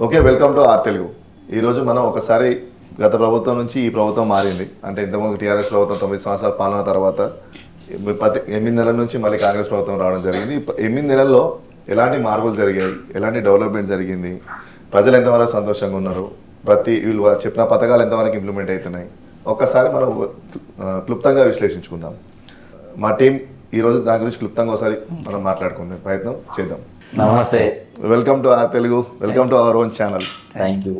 Okay, welcome to R Telugu. ఈరోజు మనం ఒకసారి గత ప్రభుత్వం నుంచి ఈ ప్రభుత్వం మారింది. అంటే ఇంతకుముందు టీఆర్ఎస్ ప్రభుత్వం 9 సంవత్సరాల పాలన తర్వాత 8 నెలల నుంచి మళ్ళీ కాంగ్రెస్ ప్రభుత్వం రావడం జరిగింది. 8 నెలల్లో ఎలాంటి మార్పులు జరిగాయి, ఎలాంటి డెవలప్మెంట్ జరిగింది, ప్రజలు ఎంతవరకు సంతోషంగా ఉన్నారు, వీళ్ళు చెప్పిన పథకాలు ఎంతవరకు ఇంప్లిమెంట్ అవుతున్నాయి, ఒక్కసారి మనం క్లుప్తంగా విశ్లేషించుకుందాం. మా టీం ఈరోజు దాని గురించి క్లుప్తంగా ఒకసారి మనం మాట్లాడుకునే ప్రయత్నం చేద్దాం. నమస్తే, welcome to R Telugu, welcome to our own channel. Thank you.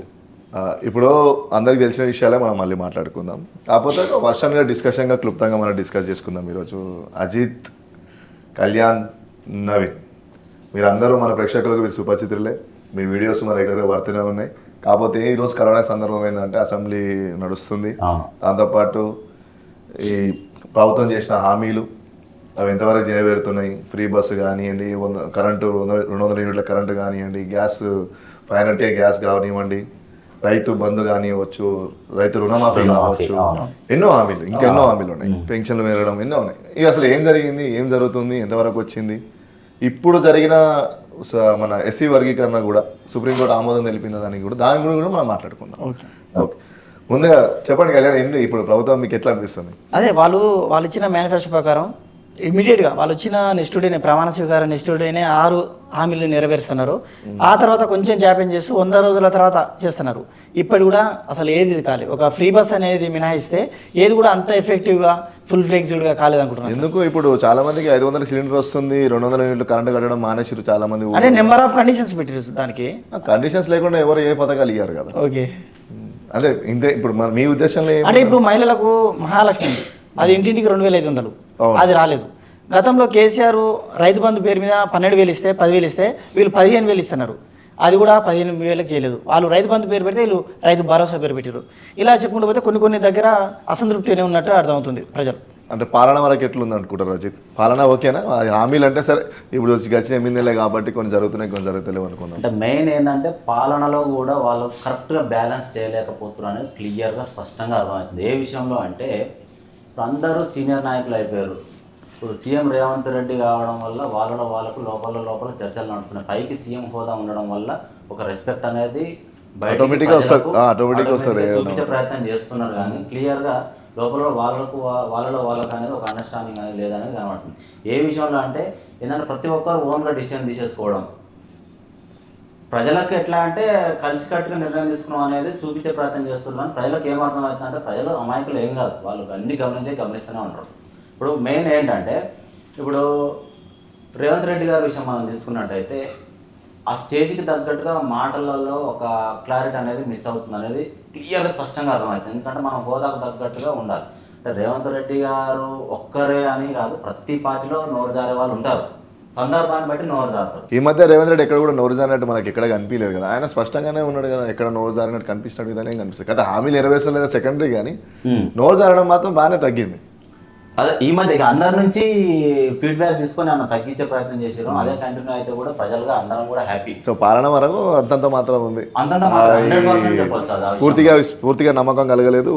ఇప్పుడు అందరికి తెలిసిన విషయాలే మనం మళ్ళీ మాట్లాడుకుందాం. కాకపోతే వర్షన్గా డిస్కషన్గా క్లుప్తంగా మనం డిస్కస్ చేసుకుందాం. ఈరోజు అజిత్, కళ్యాణ్, నవీన్ మీరందరూ మన ప్రేక్షకులకు మీరు సుపరిచితులే. మీ వీడియోస్ మన రెగ్యులర్గా పడుతూనే ఉన్నాయి. కాకపోతే ఈరోజు కరోనా సందర్భం ఏంటంటే అసెంబ్లీ నడుస్తుంది. దాంతోపాటు ఈ ప్రభుత్వం చేసిన హామీలు అవి ఎంతవరకు నెరవేరుతున్నాయి, ఫ్రీ బస్సు కానివ్వండి, కరెంటు 200 యూనిట్ల కరెంటు కానివ్వండి, గ్యాస్ 500 గ్యాస్ కానివ్వండి, రైతు బంధు కానివ్వచ్చు, రైతు రుణమాఫీ కావచ్చు, ఎన్నో హామీలు, ఇంకెన్నో హామీలు ఉన్నాయి, పెన్షన్లు పెరగడం ఎన్నో ఉన్నాయి. ఇవి అసలు ఏం జరిగింది, ఏం జరుగుతుంది, ఎంతవరకు వచ్చింది, ఇప్పుడు జరిగిన మన ఎస్సీ వర్గీకరణ కూడా సుప్రీంకోర్టు ఆమోదం తెలిపింది, దానికి కూడా దాని గురించి కూడా మనం మాట్లాడుకుందాం. ఓకే, ముందుగా చెప్పండి కళ్యాణ్, ఏంది ఇప్పుడు ప్రభుత్వం మీకు ఎట్లా అనిపిస్తుంది? అదే వాళ్ళు ఇచ్చిన మేనిఫెస్టో ప్రకారం ఇమీడియట్గా వాళ్ళు వచ్చిన నెక్స్ట్ డేనే ప్రమాణ స్వీకారం నెక్స్ట్ డేనే 6 హామీలు నెరవేరుస్తున్నారు. ఆ తర్వాత కొంచెం జాప్యం చేస్తూ 100 రోజుల తర్వాత చేస్తున్నారు. ఇప్పటి కూడా అసలు ఏది కాలేదు. ఒక ఫ్రీ బస్ అనేది మినహాయిస్తే ఏది కూడా అంత ఎఫెక్టివ్గా ఫుల్ ఫ్లెక్సిబుల్గా కాలేదు అనుకుంటున్నాను. ఎందుకు ఇప్పుడు చాలా మందికి 500 సిలిండర్ వస్తుంది, 200 యూనిట్లు కరెంట్ కట్టడం మానేసారు చాలా మంది. అంటే నెంబర్ ఆఫ్ కండిషన్స్ పెట్టారు. దానికి కండిషన్స్ లేకుండా ఎవరు ఏ పథకాలు ఇయ్యారు కదా. ఓకే, అదే ఇంతే. ఇప్పుడు మీ ఉద్దేశంలో అంటే ఇప్పుడు మహిళలకు మహాలక్ష్మి అది ఇంటింటికి 2500 అది రాలేదు. గతంలో కేసీఆర్ రైతు బంధు పేరు మీద 12,000 ఇస్తే 10,000 ఇస్తే వీళ్ళు 15,000 ఇస్తున్నారు. అది కూడా 15,000 చేయలేదు. వాళ్ళు రైతు బంధు పేరు పెడితే వీళ్ళు రైతు భరోసా పేరు పెట్టారు. ఇలా చెప్పుకుంటూ పోతే కొన్ని దగ్గర అసంతృప్తినే ఉన్నట్టు అర్థమవుతుంది ప్రజలు. అంటే పాలన వరకు ఎట్లుంది అనుకుంటారు రజిత్? పాలన ఓకేనా? హామీలు అంటే సరే ఇప్పుడు గడిచిన 8 నెలలే కాబట్టి కొన్ని జరుగుతున్నాయి, కొన్ని జరుగుతలేవు అనుకుందాం. అంటే మెయిన్ ఏంటంటే పాలనలో కూడా వాళ్ళు కరెక్ట్గా బ్యాలెన్స్ చేయలేకపోతున్నారు అనేది క్లియర్గా స్పష్టంగా అర్థమవుతుంది. ఏ విషయంలో అంటే ఇప్పుడు అందరూ సీనియర్ నాయకులు అయిపోయారు. ఇప్పుడు సీఎం రేవంత్ రెడ్డి కావడం వల్ల వాళ్ళకు లోపల చర్చలు నడుస్తున్నాయి. పైకి సీఎం హోదా ఉండడం వల్ల ఒక రెస్పెక్ట్ అనేది ఆటోమేటిక్గా వస్తుంది, చూపించే ప్రయత్నం చేస్తున్నారు. కానీ క్లియర్గా లోపల వాళ్ళకు అనేది ఒక అండర్స్టాండింగ్ అనేది లేదనేది కనబడుతుంది. ఏ విషయంలో అంటే ఏంటంటే ప్రతి ఒక్కరు ఓన్గా డిసిషన్ తీసేసుకోవడం, ప్రజలకు ఎట్లా అంటే కలిసికట్టుగా నిర్ణయం తీసుకున్నాం అనేది చూపించే ప్రయత్నం చేస్తున్నాం. ప్రజలకు ఏమర్థం అవుతుందంటే ప్రజలు అమాయకులు ఏం కాదు, వాళ్ళు అన్ని గమనిస్తూనే ఉంటారు. ఇప్పుడు మెయిన్ ఏంటంటే ఇప్పుడు రేవంత్ రెడ్డి గారి విషయం మనం తీసుకున్నట్టయితే ఆ స్టేజ్కి తగ్గట్టుగా మాటలలో ఒక క్లారిటీ అనేది మిస్ అవుతుంది అనేది క్లియర్గా స్పష్టంగా అర్థమవుతుంది. ఎందుకంటే మనం హోదాకు తగ్గట్టుగా ఉండాలి. అంటే రేవంత్ రెడ్డి గారు ఒక్కరే అని కాదు, ప్రతి పార్టీలో నోరు జారే వాళ్ళు ఉంటారు, సందర్భాన్ని బట్టి నోరు జారుతారు. ఈ మధ్య రేవంత్ రెడ్డి ఎక్కడ కూడా నోరు జారినట్టు మనకి ఎక్కడ కనిపించలేదు కదా. ఆయన స్పష్టంగానే ఉన్నాడు కదా, ఎక్కడ నోరు జారినట్టు కనిపిస్తున్నట్టు విధానం కనిపిస్తుంది కదా. హామీలు నెరవేర్చడం సెకండరీ, కానీ నోరు జారడం మాత్రం బాగానే తగ్గింది. అదే ఈ మధ్య అందరి నుంచి ఫీడ్బ్యాక్ తీసుకొని అన్న తగ్గించే ప్రయత్నం చేసారు. అదే కంటిన్యూ అయితే కూడా ప్రజలుగా అందరం కూడా హ్యాపీ. సో పాలన వరకు అంతంత మాత్రం ఉంది, పూర్తిగా నమ్మకం కలగలేదు.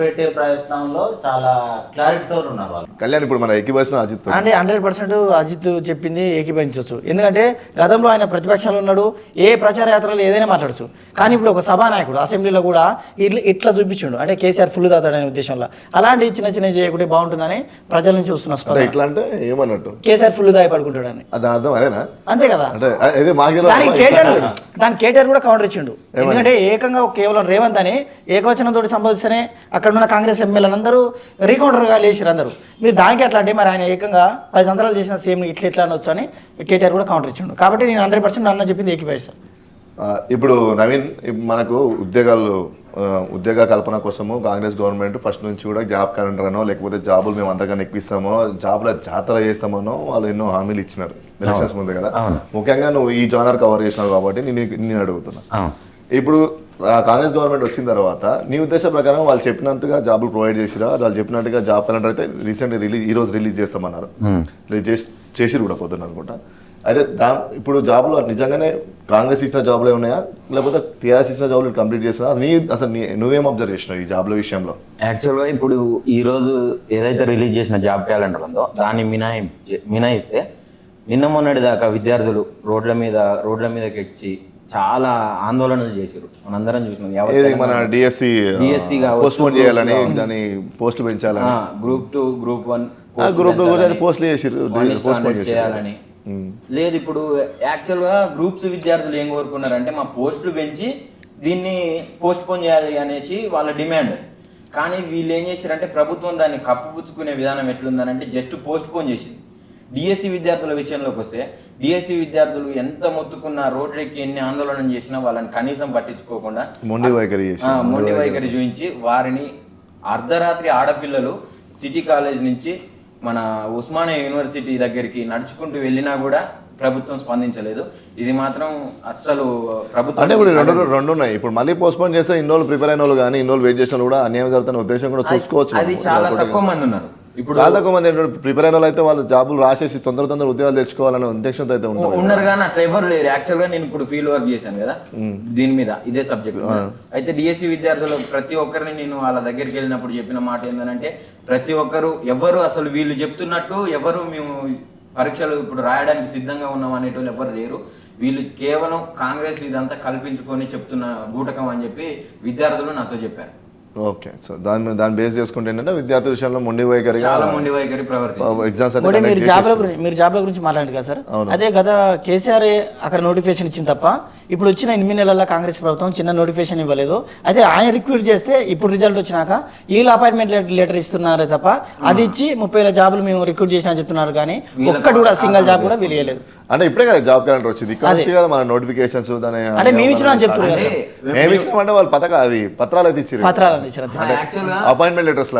పెట్టే ప్రయత్నంలో చాలా క్లారిటీతో ఉన్నారు వాళ్ళు. కళ్యాణ్, ఇప్పుడు మన ఏకీభవిస్తున్న అజిత్ అంటే 100% అజిత్ చెప్పింది ఏకీభవించవచ్చు. ఎందుకంటే గతంలో ఆయన ప్రతిపక్షంలో ఉన్నాడు, ఏ ప్రచార యాత్రలు ఏదైనా మాట్లాడచ్చు. కానీ ఇప్పుడు ఒక సభానాయకుడు అసెంబ్లీలో కూడా ఇట్లా చూపించాడు. అంటే కేసీఆర్ ఫుల్ తాతాడనే ఉద్దేశంలో అలాంటి చిన్న చేయకుంటే బాగుంటుందని ప్రజల నుంచి వస్తున్నారు. ఇట్లా అంటే ఏమన్నట్టు కేసీఆర్ ఫుల్ దాయి పడుకుంటాడని దాని అర్థం అదేనా? అంతే కదా. దానికి కేటీఆర్ కూడా కౌంటర్ ఇచ్చిండు. ఎందుకంటే ఏకంగా కేవలం రేవంత్ అని ఏకవచనంతో సంబోధిస్తేనే అక్కడ ఉన్న కాంగ్రెస్ ఎమ్మెల్యేలందరూ రీకౌంటర్గా లేచారు అందరూ. మీరు దానికి ఎట్లా అంటే మరి ఆయన ఏకంగా 10 సంవత్సరాలు చేసిన సీఎం ఇట్లా అనొచ్చు అని కేటీఆర్ కూడా కౌంటర్ ఇచ్చిండు. కాబట్టి నేను 100% అన్న చెప్పింది ఏకీభవిస్తాను. ఇప్పుడు నవీన్, మనకు ఉద్యోగ కల్పన కోసము కాంగ్రెస్ గవర్నమెంట్ ఫస్ట్ నుంచి కూడా జాబ్ క్యాలెండర్ అనో లేకపోతే జాబులు మేము అంతకన్నా ఎక్కువిస్తామో జాబుల జాతర చేస్తామనో వాళ్ళు ఎన్నో హామీలు ఇచ్చినారు ఎలక్షన్స్ ముందే కదా. ముఖ్యంగా నువ్వు ఈ జానర్ కవర్ చేసినావు కాబట్టి నేను అడుగుతున్నా, ఇప్పుడు కాంగ్రెస్ గవర్నమెంట్ వచ్చిన తర్వాత నీ ఉద్దేశం ప్రకారం వాళ్ళు చెప్పినట్టుగా జాబులు ప్రొవైడ్ చేసిరా? వాళ్ళు చెప్పినట్టుగా జాబ్ క్యాలెండర్ అయితే రీసెంట్గా ఈరోజు రిలీజ్ చేస్తామన్నారు, రిలీజ్ చేసి కూడా పోతున్నారు అనుకుంటా. అయితే ఇప్పుడు జాబులు నిజంగానే కాంగ్రెస్ ఇచ్చిన జాబులే ఉన్నాయా లేకపోతే టీఆర్ఎస్ ఇచ్చిన జాబులు కంప్లీట్ చేస్తున్నా? నువ్వేం అబ్జర్వ్ చేసినావు ఈ జాబ్ల విషయంలో? యాక్చువల్గా ఇప్పుడు ఈరోజు ఏదైతే రిలీజ్ చేసిన జాబ్ క్యాలెండర్ ఉందో దాన్ని మినహాయిస్తే నిన్న మొన్నటి దాకా విద్యార్థులు రోడ్ల మీదకి ఎక్కి చాలా ఆందోళనలు చేశారు, మనందరం చూసినాం. ఏది మన డిఎస్సి DSC కావచ్చు, పోస్ట్పోన్ చేయాలని, దాని పోస్టులు పెంచాలని, గ్రూప్ 2 గ్రూప్ 1 గ్రూప్ 2 కూడా పోస్టులు చేసిర్రు, పోస్ట్పోన్ చేయాలని. లేదు, ఇప్పుడు యాక్చువల్గా గ్రూప్స్ విద్యార్థులు ఏం కోరుకున్నారంటే మా పోస్టులు పెంచి దీన్ని పోస్ట్ పోన్ చేయాలి అనేసి వాళ్ళ డిమాండ్. కానీ వీళ్ళు ఏం చేశారంటే ప్రభుత్వం దాన్ని కప్పుపుచ్చుకునే విధానం ఎట్లుందనంటే జస్ట్ పోస్ట్ పోన్ చేసింది. డిఎస్సి విద్యార్థుల విషయంలోకి వస్తే డిఎస్సి విద్యార్థులు ఎంత మొత్తుకున్నా, రోడ్లెక్కి ఎన్ని ఆందోళన చేసినా వాళ్ళని కనీసం పట్టించుకోకుండా మొండి వైఖరి చూపించి వారిని అర్ధరాత్రి ఆడపిల్లలు సిటీ కాలేజ్ నుంచి మన ఉస్మానియా యూనివర్సిటీ దగ్గరికి నడుచుకుంటూ వెళ్ళినా కూడా ప్రభుత్వం స్పందించలేదు. ఇది మాత్రం అస్సలు ప్రభుత్వం అంటే ఇప్పుడు రెండు ఉన్నాయి. ఇప్పుడు మళ్ళీ పోస్ట్పోన్ చేస్తే ఇన్ని రోజులు ప్రిపేర్ అయిన వాళ్ళు కానీ ఇన్ని రోజులు వెయిట్ చేసిన వాళ్ళు కూడా అన్యాయం జరుగుతున్న ఉద్దేశం కూడా చూసుకోవచ్చు. అది చాలా తక్కువ మంది ఉన్నారు. ఇప్పుడు చాలా తక్కువ మంది ప్రిపేర్ అయిన వాళ్ళు అయితే వాళ్ళు జాబులు రాసేసి తొందర ఉద్యోగాలు తెచ్చుకోవాలనే ఉద్దేశంతో అయితే ఉన్నారు. కానీ అట్లా ఎవరు లేరు. యాక్చువల్ గా నేను ఇప్పుడు ఫీల్డ్ వర్క్ చేశాను కదా దీని మీద, ఇదే సబ్జెక్ట్. అయితే డిఎస్సి విద్యార్థులు ప్రతి ఒక్కరిని నేను వాళ్ళ దగ్గరికి వెళ్ళినప్పుడు చెప్పిన మాట ఏంటంటే ప్రతి ఒక్కరు ఎవరు అసలు వీళ్ళు చెప్తున్నట్టు ఎవరు మేము పరీక్షలు ఇప్పుడు రాయడానికి సిద్ధంగా ఉన్నాం అనేటోళ్ళు ఎవరు లేరు. వీళ్ళు కేవలం కాంగ్రెస్ ఇదంతా కల్పించుకొని చెప్తున్న బూటకం అని చెప్పి విద్యార్థులు నాతో చెప్పారు. ఓకే, సో దాన్ని బేస్ చేసుకుంటే ఏంటంటే విద్యార్థుల విషయంలో మొండి వైఖరి ఎగ్జామ్స్ మీరు జాబ్ల గురించి మాట్లాడండి కదా సార్. అదే గత కేసీఆర్ అక్కడ నోటిఫికేషన్ ఇచ్చింది తప్ప ఇప్పుడు వచ్చిన 8 నెలల కాంగ్రెస్ ప్రభుత్వం చిన్న నోటిఫికేషన్ ఇవ్వలేదు. అయితే ఆయన రిక్రూట్ చేస్తే ఇప్పుడు రిజల్ట్ వచ్చినాక వీళ్ళు అపాయింట్మెంట్ లెటర్ ఇస్తున్నారే తప్ప అది ఇచ్చి 30,000 జాబులు మేము రిక్రూట్ చేసినా చెప్తున్నారు. కానీ ఒక్కటి కూడా సింగిల్ జాబ్ కూడా వీలియలేదు. అంటే ఇప్పుడే కదా జాబ్ క్యాలెండర్ వచ్చింది, ఇక్కడ నుంచి కదా మన నోటిఫికేషన్స్ అంటే మేము ఇచ్చినా అని చెప్తున్నారు. మేము ఇచ్చినామంటే వాళ్ళు అవి పత్రాలు అయితే ఇచ్చారు, అపాయింట్మెంట్ లెటర్స్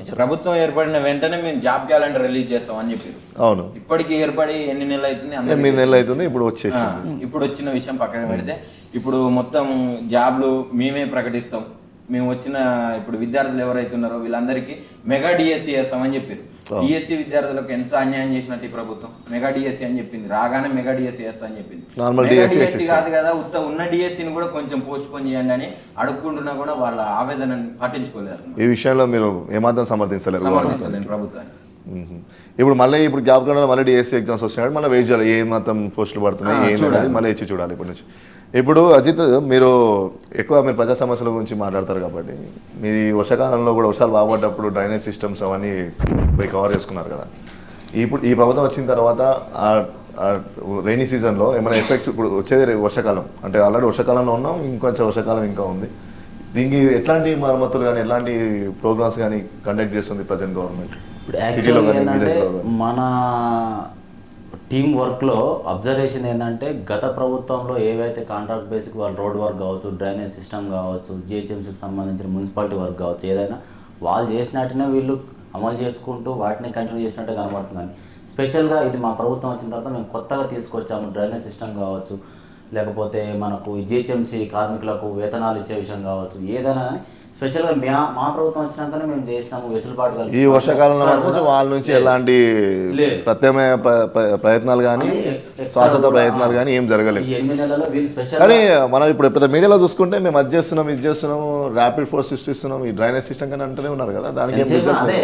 ఇచ్చారు. ప్రభుత్వం ఏర్పడిన వెంటనే మేము జాబ్ క్యాలెండర్ రిలీజ్ చేస్తాం అని చెప్పారు. అవును, ఇప్పటికి ఏర్పడి ఎన్ని నెలలు అవుతుంది? 8 నెలలు అవుతుంది. ఇప్పుడు వచ్చేసి ఇప్పుడు వచ్చిన విషయం పక్కన పెడితే ఇప్పుడు మొత్తం జాబ్లు మేమే ప్రకటిస్తాం. మేము వచ్చిన ఇప్పుడు విద్యార్థులు ఎవరైతే ఉన్నారో వీళ్ళందరికీ మెగా డిఎస్సి చేస్తామని చెప్పారు. డిఎస్సి విద్యార్థులకు ఎంత అన్యాయం చేసినట్టు ఈ ప్రభుత్వం మెగా డిఎస్సి అని చెప్పింది, రాగానే మెగా డిఎస్సి చేస్తా అని చెప్పింది. డిఎస్సి కాదు కదా, ఉన్న డిఎస్సిని కూడా కొంచెం పోస్ట్ పోన్ చేయండి అని అడుక్కుంటున్నా కూడా వాళ్ళ ఆవేదనని పట్టించుకోలేదు. ఈ విషయంలో మీరు ఏమాత్రం సమర్థించలేరు ప్రభుత్వాన్ని. ఇప్పుడు జాబ్ కార్డు మళ్ళీ డిఎస్సి ఎగ్జామ్స్ వచ్చినాడు, మళ్ళీ వెయిట్ చేయాలి ఏ మాత్రం పోస్టులు పడుతున్నాయి ఏంటనేది మళ్ళీ ఇచ్చి చూడాలి ఇప్పటి నుంచి. ఇప్పుడు అజిత్, మీరు ప్రజా సమస్యల గురించి మాట్లాడతారు కాబట్టి మీరు ఈ వర్షాకాలంలో కూడా వర్షాలు బాగుపడ్డప్పుడు డ్రైనేజ్ సిస్టమ్స్ అవన్నీ పోయి కవర్ చేసుకున్నారు కదా. ఇప్పుడు ఈ ప్రభుత్వం వచ్చిన తర్వాత రైనీ సీజన్లో ఏమైనా ఎఫెక్ట్, ఇప్పుడు వచ్చేది వర్షాకాలం అంటే ఆల్రెడీ వర్షాకాలంలో ఉన్నాం, ఇంకొంచెం వర్షాకాలం ఇంకా ఉంది. దీనికి ఎట్లాంటి మరమ్మతులు కానీ ఎట్లాంటి ప్రోగ్రామ్స్ కానీ కండక్ట్ చేస్తుంది ప్రజెంట్ గవర్నమెంట్? మన టీమ్ వర్క్లో అబ్జర్వేషన్ ఏంటంటే గత ప్రభుత్వంలో ఏవైతే కాంట్రాక్ట్ బేసిక్ వాళ్ళు రోడ్ వర్క్ కావచ్చు, డ్రైనేజ్ సిస్టమ్ కావచ్చు, జిహెచ్ఎంసీకి సంబంధించిన మున్సిపాలిటీ వర్క్ కావచ్చు, ఏదైనా వాళ్ళు చేసినట్టునే వీళ్ళు అమలు చేసుకుంటూ వాటిని కంటిన్యూ చేసినట్టే కనబడుతుందని. స్పెషల్గా ఇది మా ప్రభుత్వం వచ్చిన తర్వాత మేము కొత్తగా తీసుకొచ్చాము. డ్రైనేజ్ సిస్టమ్ కావచ్చు, లేకపోతే మనకు జిహెచ్ఎంసీ కార్మికులకు వేతనాలు ఇచ్చే విషయం కావచ్చు, ఏదైనా కానీ స్పెషల్గా మా ప్రభుత్వం వచ్చినాకనే మేము చేసినాము వెసులుబాటు. ఈ వర్షాకాలంలో మాత్రం వాళ్ళ నుంచి ఎలాంటి ప్రత్యామ్నాయ ప్రయత్నాలు కానీ శాశ్వత ప్రయత్నాలు కానీ ఏం జరగలేదు. కానీ మనం ఇప్పుడు పెద్ద మీడియాలో చూసుకుంటే మేము అది చేస్తున్నాం ఇది చేస్తున్నాము, ర్యాపిడ్ ఫోర్స్ ఇస్తున్నాం, ఈ డ్రైనేజ్ సిస్టమ్ కానీ అంటూనే ఉన్నారు కదా. దానికి అదే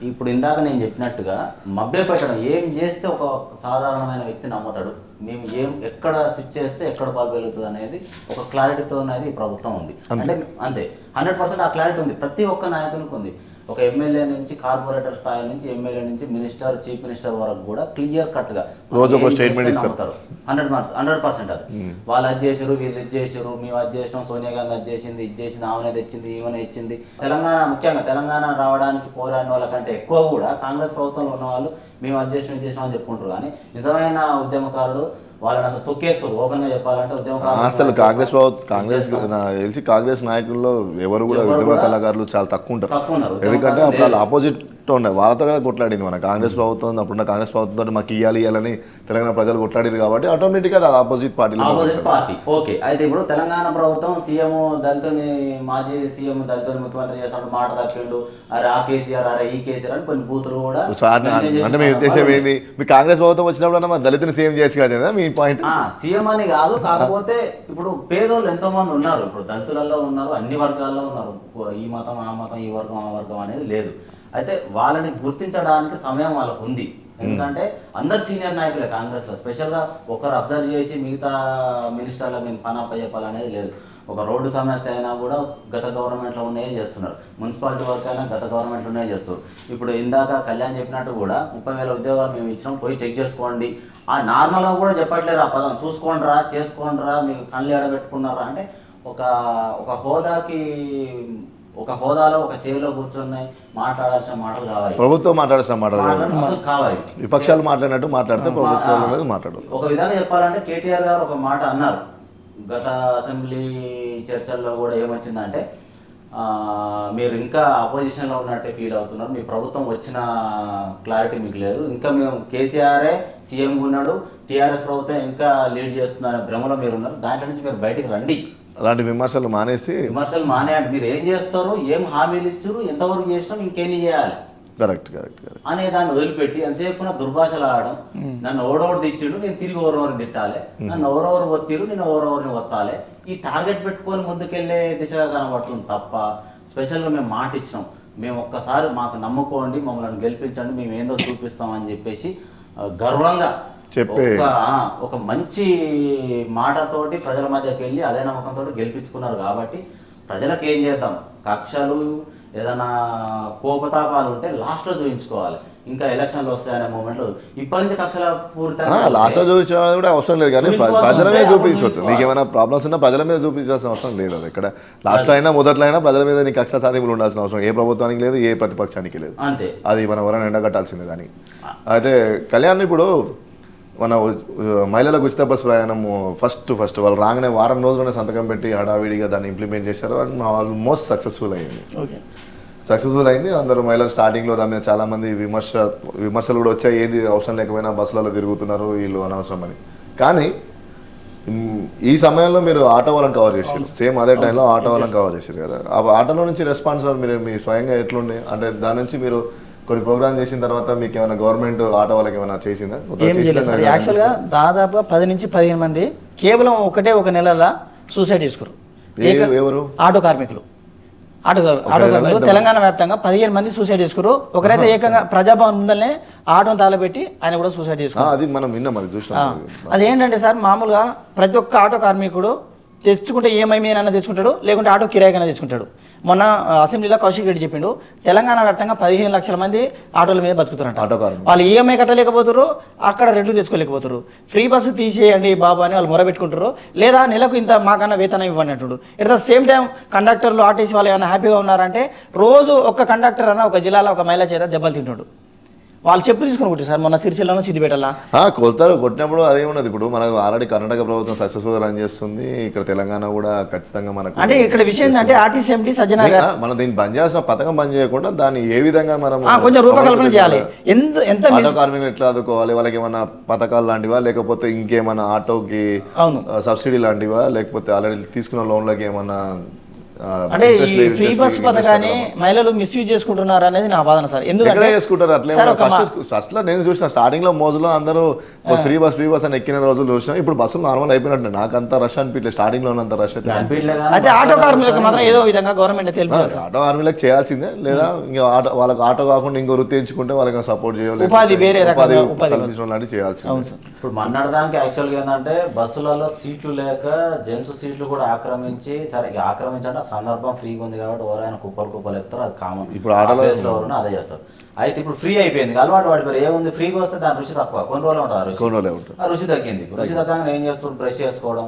ఇప్పుడు ఇందాక నేను చెప్పినట్టుగా మభ్య పెట్టడం, ఏం చేస్తే ఒక సాధారణమైన వ్యక్తి నమ్ముతాడు, మేము ఎక్కడ స్విచ్ చేస్తే ఎక్కడ బాగా వెలుగుతుంది అనేది ఒక క్లారిటీతో అనేది ఈ ప్రభుత్వం ఉంది. అంటే అంతే 100% ఆ క్లారిటీ ఉంది ప్రతి ఒక్క నాయకునికి ఉంది. ఒక ఎమ్మెల్యే నుంచి కార్పొరేటర్ స్థాయి నుంచి ఎమ్మెల్యే నుంచి మినిస్టర్, చీఫ్ మినిస్టర్ వరకు కూడా క్లియర్ కట్ గా రోజు ఒక స్టేట్మెంట్ ఇస్తారు. 100% అది వాళ్ళు అది చేసారు, వీళ్ళు ఇది చేసారు, మేము అది చేసినాం, సోనియా గాంధీ అది చేసింది, ఇది చేసింది, ఆమెనే తెచ్చింది, ఈమెనే ఇచ్చింది. ముఖ్యంగా తెలంగాణ రావడానికి పోరాడిన వాళ్ళకంటే ఎక్కువ కూడా కాంగ్రెస్ ప్రభుత్వంలో ఉన్న వాళ్ళు మేము అది చేసినాం అని చెప్పుకుంటారు. కానీ నిజమైన ఉద్యమకారుడు వాళ్ళని అసలు తొక్కేస్తారు. ఓపెన్ గా చెప్పాలంటే ఉద్యమకారులు అసలు కాంగ్రెస్ నాయకుల్లో ఎవరు కూడా ఉద్యమ కళాకారులు చాలా తక్కువ ఉంటారు. ఎందుకంటే అప్పుడు వాళ్ళు ఆపోజిట్ ఉండే వాళ్ళతో కూడా కొట్లాడింది మన కాంగ్రెస్ ప్రభుత్వం. అప్పుడున్న కాంగ్రెస్ ప్రభుత్వంతో మాకు ఇవ్వాలని తెలంగాణ ప్రజలు కొట్లాడారు కాబట్టి ఆటోమేటిక్గా అది ఆపోజిట్ పార్టీ. ఓకే, అయితే ఇప్పుడు తెలంగాణ ప్రభుత్వం సీఎం దళితుని, మాజీ సీఎం దళితుని ముఖ్యమంత్రి చేసినప్పుడు మాట తప్పిండు, అరే ఆ కేసీఆర్, అరే ఈ కేసీఆర్ అని కొన్ని బూతులు కూడా. అంటే మీ ఉద్దేశం ఏంది? మీ కాంగ్రెస్ ప్రభుత్వం వచ్చినప్పుడు మా దళితుని సీఎం చేయొచ్చు కదా మీ పాయింట్? సీఎం అని కాదు, కాకపోతే ఇప్పుడు పేదోళ్ళు ఎంతో మంది ఉన్నారు. ఇప్పుడు దళితులలో ఉన్నారు, అన్ని వర్గాల్లో ఉన్నారు. ఈ మతం ఆ మతం, ఈ వర్గం ఆ వర్గం అనేది లేదు. అయితే వాళ్ళని గుర్తించడానికి సమయం వాళ్ళకు ఉంది. ఎందుకంటే అందరు సీనియర్ నాయకులే కాంగ్రెస్లో. స్పెషల్గా ఒకరు అబ్జర్వ్ చేసి మిగతా మినిస్టర్లకు నేను పని అప్పచెప్పాలనేది లేదు. ఒక రోడ్డు సమస్య అయినా కూడా గత గవర్నమెంట్లో ఉన్నాయే చేస్తున్నారు. మున్సిపాలిటీ వర్క్ అయినా గత గవర్నమెంట్లో ఉన్నాయే చేస్తారు. ఇప్పుడు ఇందాక కళ్యాణ్ చెప్పినట్టు కూడా 30,000 ఉద్యోగాలు మేము ఇచ్చినాం, పోయి చెక్ చేసుకోండి. ఆ నార్మల్గా కూడా చెప్పట్లేరు ఆ పదం. చూసుకోండిరా, చేసుకోండిరా, మీకు కళ్ళు ఎడబెట్టుకున్నారా అంటే ఒక హోదాలో ఒక చేతిలో కూర్చొని మాట్లాడాల్సిన మాటలు కావాలి. ప్రభుత్వం మాట్లాడాల్సిన మాటలు అసలు కావాలి. విపక్షాలు మాట్లాడినట్టు మాట్లాడితే ప్రభుత్వం అనేది మాట్లాడదు. ఒక విధంగా చెప్పాలంటే కేటీఆర్ గారు ఒక మాట అన్నారు గత అసెంబ్లీ చర్చల్లో కూడా. ఏమొచ్చిందంటే మీరు ఇంకా అపోజిషన్లో ఉన్నట్టే ఫీల్ అవుతున్నారు, మీ ప్రభుత్వం వచ్చిన క్లారిటీ మీకు లేదు, ఇంకా మేము కేసీఆరే సీఎంగా ఉన్నాడు, టీఆర్ఎస్ ప్రభుత్వం ఇంకా లీడ్ చేస్తుందనే భ్రమలో మీరు ఉన్నారు, దాంట్లో నుంచి మీరు బయటికి రండి. అలాంటి విమర్శలు మానేయండి. మీరు ఏం చేస్తారు, ఏం హామీలు ఇచ్చారు, ఎంతవరకు చేసినాం, ఇంకేంటి చేయాలి కరెక్ట్ అనే దాన్ని వదిలిపెట్టి ఎంతసేపు దుర్భాషలు ఆడడం. నన్ను ఓడోడు తిట్టిండు, నేను తిరిగి ఓరెవరిని తిట్టాలి, నన్ను ఎవరెవరు ఒత్తిరు, నేను ఎవరెవరిని ఒత్తాలి, ఈ టార్గెట్ పెట్టుకొని ముందుకెళ్లే దిశగా కనబడుతుంది తప్ప స్పెషల్గా మేము మాట ఇచ్చినాం, మేము ఒక్కసారి మాకు నమ్ముకోండి, మమ్మల్ని గెలిపించండి, మేము ఏందో చూపిస్తామని చెప్పేసి గర్వంగా ఒక మంచి మాటతోటి ప్రజల మధ్యకి వెళ్ళి అదే నమ్మకంతో గెలిపించుకున్నారు. కాబట్టి ప్రజలకు ఏం చేద్దాం, కక్షలు ఏదైనా కోపతాపాలు ఉంటే లాస్ట్లో చూపించుకోవాలి. ఇంకా ఎలక్షన్లు వస్తాయనే మూమెంట్లో ఇప్పటి నుంచి కక్షల పూర్తి లాస్ట్లో చూపించడం కూడా అవసరం లేదు, కానీ ప్రజల మీద చూపించవచ్చు. నీకు ఏమైనా ప్రాబ్లమ్స్ ఉన్నా ప్రజల మీద చూపించాల్సిన అవసరం లేదు. అది ఇక్కడ లాస్ట్లో అయినా మొదట్లో అయినా ప్రజల మీద నీ కక్ష సాధింపులు ఉండాల్సిన అవసరం ఏ ప్రభుత్వానికి లేదు, ఏ ప్రతిపక్షానికి లేదు. అంతే, అది మనం ఎవరైనా ఎండగట్టాల్సిందే. కానీ అయితే కళ్యాణ్ ఇప్పుడు మన మహిళలకు ఉచిత బస్ ప్రయాణము ఫస్ట్ వాళ్ళు రాగానే వారం రోజుల్లోనే సంతకం పెట్టి హడావిడిగా దాన్ని ఇంప్లిమెంట్ చేశారు. అండ్ ఆల్మోస్ట్ సక్సెస్ఫుల్ అయింది. అందరూ మహిళలు స్టార్టింగ్లో దాని మీద చాలామంది విమర్శలు కూడా వచ్చాయి, ఏది అవసరం లేకపోయినా బస్సులలో తిరుగుతున్నారు వీళ్ళు అనవసరం అని. కానీ ఈ సమయంలో మీరు ఆటో వాళ్ళని కవర్ చేశారు, సేమ్ అదే టైంలో ఆటో వాళ్ళని కవర్ చేశారు కదా. ఆ ఆటోలో నుంచి రెస్పాన్స్ మీరు మీ స్వయంగా ఎట్లుండే, అంటే దాని నుంచి మీరు కొన్ని ప్రోగ్రామ్ చేసిన తర్వాత మీకు ఏమైనా గవర్నమెంట్ ఆటో వాళ్ళకి ఏమైనా చేసిందా? యాక్చువల్గా దాదాపుగా 10 నుంచి 15 మంది కేవలం ఒక నెలలో సూసైడ్ చేసుకున్నారు. ఎవరు? ఆటో కార్మికులు తెలంగాణ వ్యాప్తంగా 15 మంది సూసైడ్ చేసుకున్నారు. ఒకరైతే ఏకంగా ప్రజాభవన్ ముందరనే ఆటోను తాళపెట్టి ఆయన కూడా సూసైడ్ చేసుకున్నారు. అది మనం విన్నాం, అది చూసాం. అదేంటంటే సార్, మామూలుగా ప్రతి ఒక్క ఆటో కార్మికుడు తెచ్చుకుంటే ఈఎంఐ మీద తెచ్చుకుంటాడు, లేకుంటే ఆటో కిరాయికైనా తెచ్చుకుంటాడు. మొన్న అసెంబ్లీలో కౌశిక్ రెడ్డి చెప్పిండు, తెలంగాణ వ్యాప్తంగా 15 లక్షల మంది ఆటోల మీద బతుకుతారంట. వాళ్ళు ఈఎంఐ కట్టలేకపోతారు, అక్కడ రెంట్లు తెచ్చుకోలేకపోతారు. ఫ్రీ బస్సు తీసేయండి బాబు అని వాళ్ళు మొరబెట్టుకుంటారు, లేదా నెలకు ఇంత మాకన్నా వేతనం ఇవ్వండి అంటుడు. ఎట్ ద సేమ్ టైం కండక్టర్లు ఆర్టీసీ వాళ్ళు ఏమైనా హ్యాపీగా ఉన్నారంటే రోజు ఒక్క కండక్టర్ అన్న ఒక జిల్లాలో ఒక మహిళ చేత దెబ్బలు తింటాడు. వాళ్ళు చెప్పు తీసుకుని కొట్టి సార్, మొన్న సిరిసిల్లలో సిద్దిపేటలా కొట్టినప్పుడు అదేమున్నది. ఇప్పుడు మనకు ఆల్రెడీ కర్ణాటక ప్రభుత్వం సక్సెస్ఫుల్ రన్ చేస్తుంది, ఇక్కడ తెలంగాణ కూడా ఖచ్చితంగా మనకు. అంటే ఇక్కడ విషయం ఏంటంటే ఆర్టీసీ ఎంపీ సజ్జన గారు మనం దీన్ని బంద్ చేయాల్సిన పథకం బంద్ చేయకుండా దాన్ని ఏ విధంగా మనం కొంచెం రూపకల్పన చేయాలి. ఎంత ఆటో కార్మికులు ఎట్లా ఆదుకోవాలి, వాళ్ళకి ఏమైనా పథకాలు లాంటివా, లేకపోతే ఇంకేమైనా ఆటోకి సబ్సిడీ లాంటివా, లేకపోతే ఆల్రెడీ తీసుకున్న లోన్లకి ఏమన్నా. అంటే ఈ ఫ్రీ బస్ పథకాన్ని మహిళలు మిస్యూజ్ చేసుకుంటున్నారు అనేది నా వాదన సార్. ఎందుకంటే చేసుకుంటారు అట్లే. ఫస్ట్ లో నేను చూసిన స్టార్టింగ్ లో మోజులో అందరూ ఫ్రీ బస్ అని ఎక్కిన రోజులు చూసినా. ఇప్పుడు బస్సులు నార్మల్ అయిపోయినట్టు నాకు అంత రష్ అనిపించలేదు, స్టార్టింగ్ లో ఉన్నంత రష్ అయితే. అయితే ఆటో కార్మికులకు మాత్రం ఏదో విధంగా గవర్నమెంట్ తెలిపారు, ఆటో కార్మికులకు చేయాల్సిందే. లేదా ఇంకా వాళ్ళకి ఆటో కాకుండా ఇంకో వృత్తి ఎంచుకుంటే వాళ్ళకి సపోర్ట్ చేయాలి, ఉపాధి వేరే కల్పించడం లాంటివి చేయాల్సింది. ఇప్పుడు మాట్లాడడానికి యాక్చువల్గా ఏంటంటే బస్సులలో సీట్లు లేక జెంట్స్ సీట్లు కూడా ఆక్రమించి, సరే ఆక్రమించండి సందర్భం ఫ్రీగా ఉంది కాబట్టి ఎవరైనా కుప్పలు ఎత్తారు, అది కామన్. ఇప్పుడు ఆటోలో ఎవరు అదే చేస్తారు. అయితే ఇప్పుడు ఫ్రీ అయిపోయింది, అలవాటు పడిపోయారు. ఏముంది, ఫ్రీగా వస్తే దాని రుచి తక్కువ, కొన్ని రోజులు ఉంటుంది, ఆ రుచి తగ్గింది. రుచి తగ్గంగా ఏం చేస్తుంది, బ్రష్ చేసుకోవడం,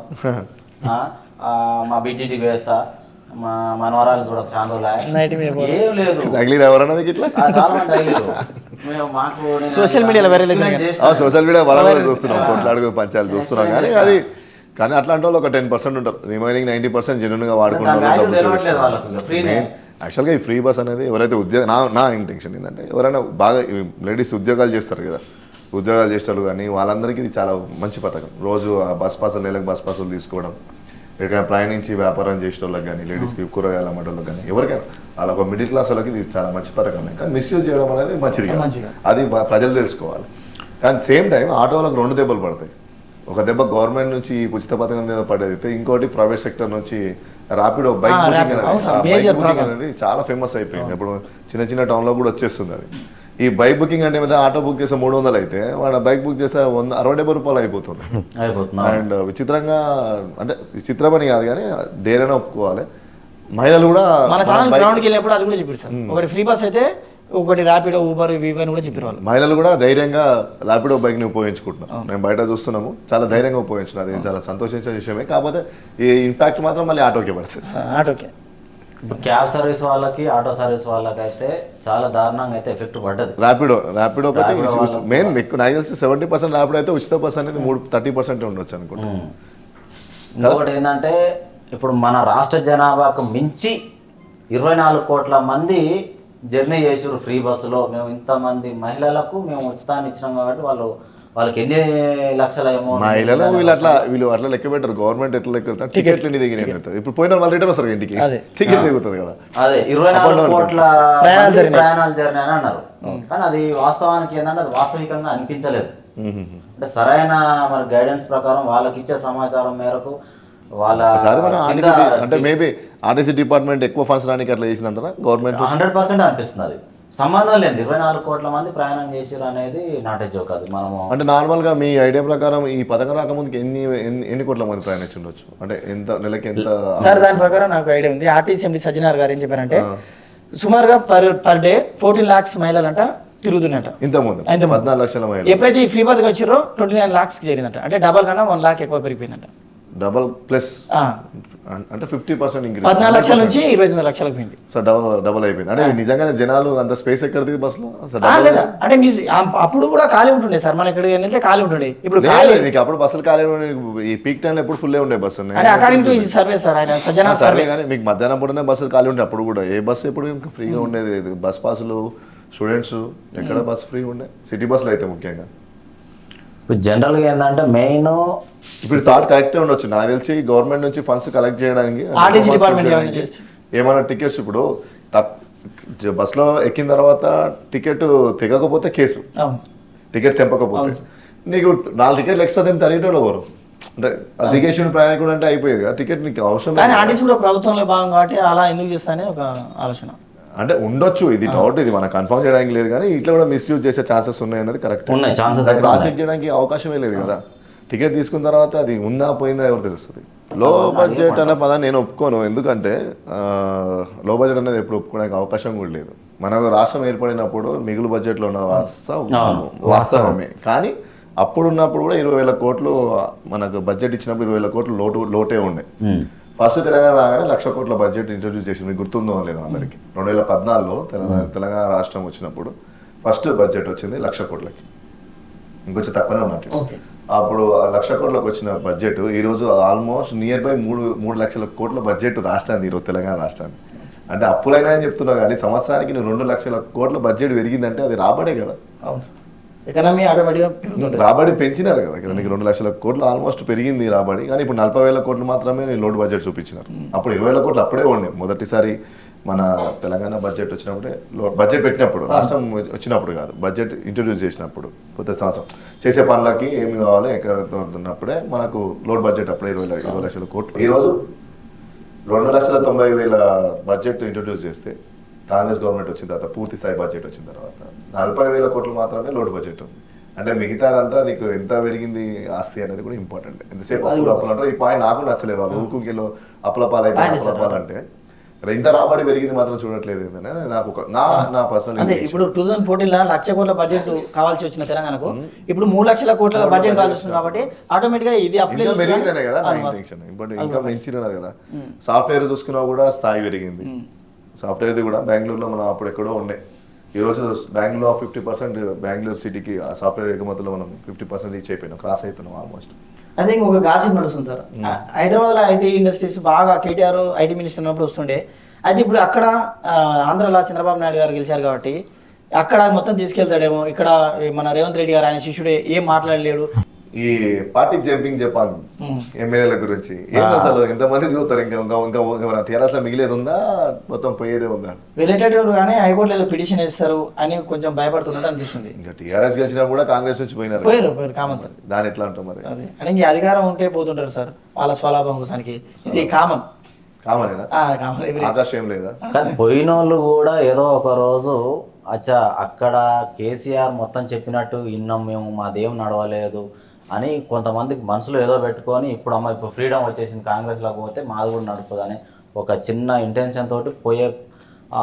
మా బీటీటీకి వేస్తా, మా మనవరాలు చూడ చాలా ఏం లేదు, చాలా మంది తగిలేదు. సోషల్ మీడియాలో సోషల్ మీడియా వరాలు చూస్తున్నాం, కొట్లాడుకు పంచాలు చూస్తున్నాం. కానీ అట్లాంటి వాళ్ళు ఒక 10% ఉంటారు, రిమైనింగ్ 90% జెన్యున్గా వాడుకుంటారు. యాక్చువల్గా ఈ ఫ్రీ బస్ అనేది ఎవరైతే నా ఇంటెన్షన్ ఏంటంటే, ఎవరైనా బాగా లేడీస్ ఉద్యోగాలు చేస్తారు కదా, ఉద్యోగాలు చేసేవాళ్ళు కానీ వాళ్ళందరికీ ఇది చాలా మంచి పథకం. రోజు బస్ పాసులు, నెలకు బస్ పాసులు తీసుకోవడం, ఎక్కడికైనా ప్రయాణించి వ్యాపారం చేసే వాళ్ళకి కానీ, లేడీస్కి కూరగాయలు అమ్మటోళ్ళకి కానీ, ఎవరికైనా వాళ్ళ ఒక మిడిల్ క్లాస్ వాళ్ళకి ఇది చాలా మంచి పథకం. కానీ మిస్యూజ్ చేయడం అనేది మంచిది కాదు, అది ప్రజలు తెలుసుకోవాలి. కానీ సేమ్ టైం ఆటో వాళ్ళకి 2 దెబ్బలు పడతాయి. ఒక దెబ్బ గవర్నమెంట్ నుంచి ఉచిత పథకం మీద పడేది, ఇంకోటి ప్రైవేట్ సెక్టర్ నుంచి ర్యాపిడో బైక్ బుకింగ్ అనేది చాలా ఫేమస్ అయిపోయింది. ఇప్పుడు చిన్న టౌన్లో కూడా వచ్చేస్తుంది అది. ఈ బైక్ బుకింగ్ అంటే మీద ఆటో బుక్ చేస్తే 300 అయితే వాడు బైక్ బుక్ చేస్తే 160 రూపాయలు అయిపోతుంది. అండ్ విచిత్రంగా అంటే విచిత్రమని కాదు కానీ డేరైనా ఒప్పుకోవాలి, మహిళలు కూడా మన ఛానల్ గ్రౌండ్కి వెళ్ళినప్పుడు అది కూడా చెప్పారు సార్. ఒకటి ఫ్రీ బస్ అయితే ఒకటి ర్యాపిడో ఊబర్ ఇవి అని కూడా చెప్పారు వాళ్ళు. మహిళలు కూడా ధైర్యంగా ర్యాపిడో బైక్ని ఉపయోగించుకుంటున్నాం. మేము బయట చూస్తున్నాము, చాలా ధైర్యంగా ఉపయోగించున్నాం. అది చాలా సంతోషించే విషయమే. కాకపోతే ఈ ఇంపాక్ట్ మాత్రం మళ్ళీ ఆటోకే పడుతుంది. ఆటోకే ఇప్పుడు క్యాబ్ సర్వీస్ వాళ్ళకి ఆటో సర్వీస్ వాళ్ళకి అయితే చాలా దారుణంగా అయితే ఎఫెక్ట్ పడ్డది. ర్యాపిడో ఒకటి మెయిన్ మీకు నాకు తెలిసి 70% ర్యాపిడో అయితే, ఉచిత బస్ అనేది 30% ఉండొచ్చు అనుకుంటా. ఇంకొకటి ఏంటంటే ఇప్పుడు మన రాష్ట్ర జనాభాకు మించి 24 కోట్ల మంది జర్నీ చేసారు ఫ్రీ బస్సులో. మేము ఇంతమంది మహిళలకు మేము ఉచితాన్ని ఇచ్చినాం కాబట్టి వాళ్ళకి ఎన్ని లక్షల మహిళలు వీళ్ళు అట్లా లెక్క పెట్టారు. గవర్నమెంట్ ఎట్లా లెక్క పెడతారు, టికెట్లు ఎన్ని దిగిన ఇప్పుడు పోయిన వాళ్ళు రిటర్న్ వస్తారు ఇంటికి, టికెట్ దిగుతుంది కదా. అదే 24 కోట్ల ప్రయాణాలు జరిగినాయి అని అన్నారు. కానీ అది వాస్తవానికి ఏంటంటే అది వాస్తవికంగా అనిపించలేదు. అంటే సరైన మన గైడెన్స్ ప్రకారం వాళ్ళకి ఇచ్చే సమాచారం మేరకు వాళ్ళ అంటే మేబీ ఆర్టీసీ డిపార్ట్మెంట్ ఎక్కువ ఫండ్స్ రానికి అట్లా చేసిందంటారా గవర్నమెంట్? 100% అనిపిస్తుంది. అది సంబంధం లేదు. 24 కోట్ల మంది ప్రయాణం చేసారు అనేది నాట్ ఏ జోక్. అది మనము అంటే నార్మల్ గా మీ ఐడియా ప్రకారం ఈ పథకం రాకముందుకు ఎన్ని కోట్ల మంది ప్రయాణించి ఉండొచ్చు? అంటే ఎంత నెలకి ఎంత? సార్ దాని ప్రకారం నాకు ఐడియా ఉంది. ఆర్టీసీ ఎండి సజ్జనార్ గారు ఏం చెప్పారంటే సుమారుగా పర్ డే 14 lakhs మహిళలంట తిరుగుతున్నట్ట. ఇంతకుముందు 14 లక్షల మహిళలు ఎప్పుడైతే ఈ ఫ్రీ బస్కి వచ్చారో 29 lakhs చేరిందంట. అంటే డబల్ కన్నా 1 lakh ఎక్కువ పెరిగిపోయిందంట. డబల్ ప్లస్ అంటే 50% ఇంక్రీజ్. 14 లక్షల నుంచి 29 లక్షలకు పోయింది. సో డబల్ అయిపోయింది. అంటే నిజంగానే జనాలు అంత స్పేస్ ఎక్కడిది బస్సులో? లేదా అంటే అప్పుడు కూడా ఖాళీ ఉంటుండే సార్, మన ఇక్కడ వెళ్తే ఖాళీ ఉంటుండే. ఇప్పుడు మీకు అప్పుడు బస్సులు ఖాళీ ఈ పీక్ టైం ఎప్పుడు ఫుల్ ఉండే bus according to survey sir, ఆయన సజ్జనా సర్వే. కానీ మీకు మధ్యాహ్నం పూటనే బస్సులు ఖాళీ ఉండే. అప్పుడు కూడా ఏ బస్సు ఎప్పుడు ఇంకా ఫ్రీగా ఉండేది? బస్ పాసులు స్టూడెంట్స్ ఎక్కడ బస్సు ఫ్రీ ఉండే? సిటీ బస్సులు అయితే ముఖ్యంగా. ఇప్పుడు జనరల్గా ఏంటంటే మెయిన్ ఇప్పుడు థాట్ కరెక్టే ఉండొచ్చు. నాకు తెలిసి గవర్నమెంట్ నుంచి ఫండ్స్ కలెక్ట్ చేయడానికి ఆర్టీసీ డిపార్ట్మెంట్ ఏమైనా టికెట్స్ ఇప్పుడు బస్సులో ఎక్కిన తర్వాత టికెట్ తెగకపోతే కేసు, టికెట్ తెంపకపోతే నీకు 4 టికెట్లు ఎక్స్ట్రా తెంపి తరిగేటోళ్ళు ఎవరు? అంటే దిగేసిన ప్రయాణికుడు అంటే అయిపోయేది కదా, టికెట్ నీకు అవసరం. కానీ ఆర్టీసీ కూడా ప్రభుత్వంలో భాగం కాబట్టి అలా ఎందుకు చేస్తానే ఒక ఆలోచన. అంటే ఉండొచ్చు, ఇది డౌట్, ఇది మనం కన్ఫర్మ్ చేయడానికి లేదు. కానీ ఇట్లా కూడా మిస్యూజ్ చేసే ఛాన్సెస్ ఉన్నాయి అనేది కరెక్ట్. క్రాస్ చెక్ చేయడానికి అవకాశమే లేదు కదా. టికెట్ తీసుకున్న తర్వాత అది ఉందా పోయిందా ఎవరు తెలుస్తుంది. లో బడ్జెట్ అనే పదాన్ని నేను ఒప్పుకోను. ఎందుకంటే లో బడ్జెట్ అనేది ఎప్పుడు ఒప్పుకోవడానికి అవకాశం కూడా లేదు. మనకు రాష్ట్రం ఏర్పడినప్పుడు మిగులు బడ్జెట్లో ఉన్న వాస్తవమే. కానీ అప్పుడు ఉన్నప్పుడు కూడా 20,000 కోట్లు మనకు బడ్జెట్ ఇచ్చినప్పుడు 20,000 కోట్లు లోటే ఉండే. ఫస్ట్ తెలంగాణ రాగానే 1,00,000 కోట్ల బడ్జెట్ ఇంట్రొడ్యూస్ చేసింది. మీకు గుర్తుందో లేదు అందరికి. 2014లో తెలంగాణ రాష్ట్రం వచ్చినప్పుడు ఫస్ట్ బడ్జెట్ వచ్చింది 1,00,000 కోట్లకి, ఇంకొంచెం తక్కువనే ఉన్నట్టు. అప్పుడు 1,00,000 కోట్లకు వచ్చిన బడ్జెట్ ఈరోజు ఆల్మోస్ట్ నియర్ బై 3 లక్షల కోట్ల బడ్జెట్ రాష్ట్రానికి ఈరోజు తెలంగాణ రాష్ట్రానికి. అంటే అప్పులైనా అని చెప్తున్నావు కానీ సంవత్సరానికి నువ్వు 2 లక్షల కోట్ల బడ్జెట్ పెరిగిందంటే అది రాబడే కదా. ఎకనామీ ఆటోమేటిక్గా రాబడి పెంచినారు కదా. ఇక్కడ నీకు 2 లక్షల కోట్లు ఆల్మోస్ట్ పెరిగింది రాబడి. కానీ ఇప్పుడు 40,000 కోట్లు మాత్రమే లోడ్ బడ్జెట్ చూపించినారు. అప్పుడు 20,000 కోట్లు అప్పుడే ఉండే. మొదటిసారి మన తెలంగాణ బడ్జెట్ వచ్చినప్పుడే, బడ్జెట్ పెట్టినప్పుడు, రాష్ట్రం వచ్చినప్పుడు కాదు, బడ్జెట్ ఇంట్రొడ్యూస్ చేసినప్పుడు కొత్త సంవత్సరం చేసే పనులకి ఏమి కావాలో ఎక్కడ ఉన్నప్పుడే మనకు లోడ్ బడ్జెట్ అప్పుడే 20 లక్షల కోట్లు. ఈరోజు 2,90,000 బడ్జెట్ ఇంట్రొడ్యూస్ చేస్తే కాంగ్రెస్ గవర్నమెంట్ వచ్చిన తర్వాత, పూర్తి స్థాయి బడ్జెట్ వచ్చిన తర్వాత 40,000 కోట్లు మాత్రమే లోడ్ బడ్జెట్ ఉంది. అంటే మిగతాదంతా నీకు ఎంత పెరిగింది ఆస్తి అనేది కూడా ఇంపార్టెంట్. ఎంతసేపు అప్పులు అంటారు. ఈ పాయింట్ నాకు నచ్చలేదు. వాళ్ళు ఊరుకుకిలో అప్పులపాలంటే ఇంత రాబడి పెరిగింది మాత్రం చూడట్లేదు ఏంటనే నాకు నా పర్సనల్. అంటే ఇప్పుడు 2014లో 1,00,000 కోట్ల బడ్జెట్ కావాల్సి వచ్చిన తెలంగాణకు ఇప్పుడు 3 లక్షల కోట్ల బడ్జెట్ కావాల్సి వస్తుంది కాబట్టి ఆటోమేటిక్ గా ఇది అప్లై పెరిగిందనే కదా నా ఇంటెన్షన్. ఇంకా పెంచినది కదా. సాఫ్ట్వేర్ చూసుకున్నా కూడా స్థాయి పెరిగింది. సాఫ్ట్వేర్ది కూడా బెంగళూరులో మనం అప్పుడు ఎక్కడో ఉండే, ఈరోజు బెంగళూరులో 50% బెంగళూరు సిటీకి సాఫ్ట్వేర్ ఎగుమతుల్లో మనం 50% రీచ్ అయిపోయినాం, క్రాస్ అయిపోయినాం ఆల్మోస్ట్. ఐ థింక్ ఒక గాసిప్ నడుస్తుంది సార్. హైదరాబాద్లో ఐటీ ఇండస్ట్రీస్ బాగా కేటీఆర్ ఐటీ మినిస్టర్ ఉన్నప్పుడు వస్తుండే. అయితే ఇప్పుడు అక్కడ ఆంధ్రలో చంద్రబాబు నాయుడు గారు గెలిచారు కాబట్టి అక్కడ మొత్తం తీసుకెళ్తాడేమో. ఇక్కడ మన రేవంత్ రెడ్డి గారు ఆయన శిష్యుడే ఏం మాట్లాడలేడు. ఈ పార్టీ జంపింగ్ చెప్పాలి ఎమ్మెల్యేల గురించి ఏంటి అసలు? ఎంతమంది చూస్తారు? ఇంకా టీఆర్ఎస్ లో మిగిలేదు ఉందా? మొత్తం పోయేదే ఉందా? వెళ్ళేటట్టు కానీ హైకోర్టులో ఏదో పిటిషన్ వేస్తారు అని కొంచెం భయపడుతున్నట్టు అనిపిస్తుంది. ఇంకా టీఆర్ఎస్ గెలిచినా కూడా కాంగ్రెస్ నుంచి పోయారు కామన్ సార్. దాని ఎట్లా అంటాం మరి? అదే అంటే ఇంక అధికారం ఉంటే పోతుంటారు సార్ వాళ్ళ స్వలాభం కోసానికి. ఇది కామన్. కామనేనా? ఆకర్షణ ఏం లేదా? కానీ పోయిన వాళ్ళు కూడా ఏదో ఒక రోజు అచ్చా అక్కడ కేసీఆర్ మొత్తం చెప్పినట్టు విన్నాం మేము, మాదేం నడవలేదు అని కొంతమందికి మనసులో ఏదో పెట్టుకొని ఇప్పుడు ఇప్పుడు ఫ్రీడమ్ వచ్చేసింది కాంగ్రెస్లోకి పోతే మాది కూడా నడుస్తుంది అని ఒక చిన్న ఇంటెన్షన్ తోటి పోయే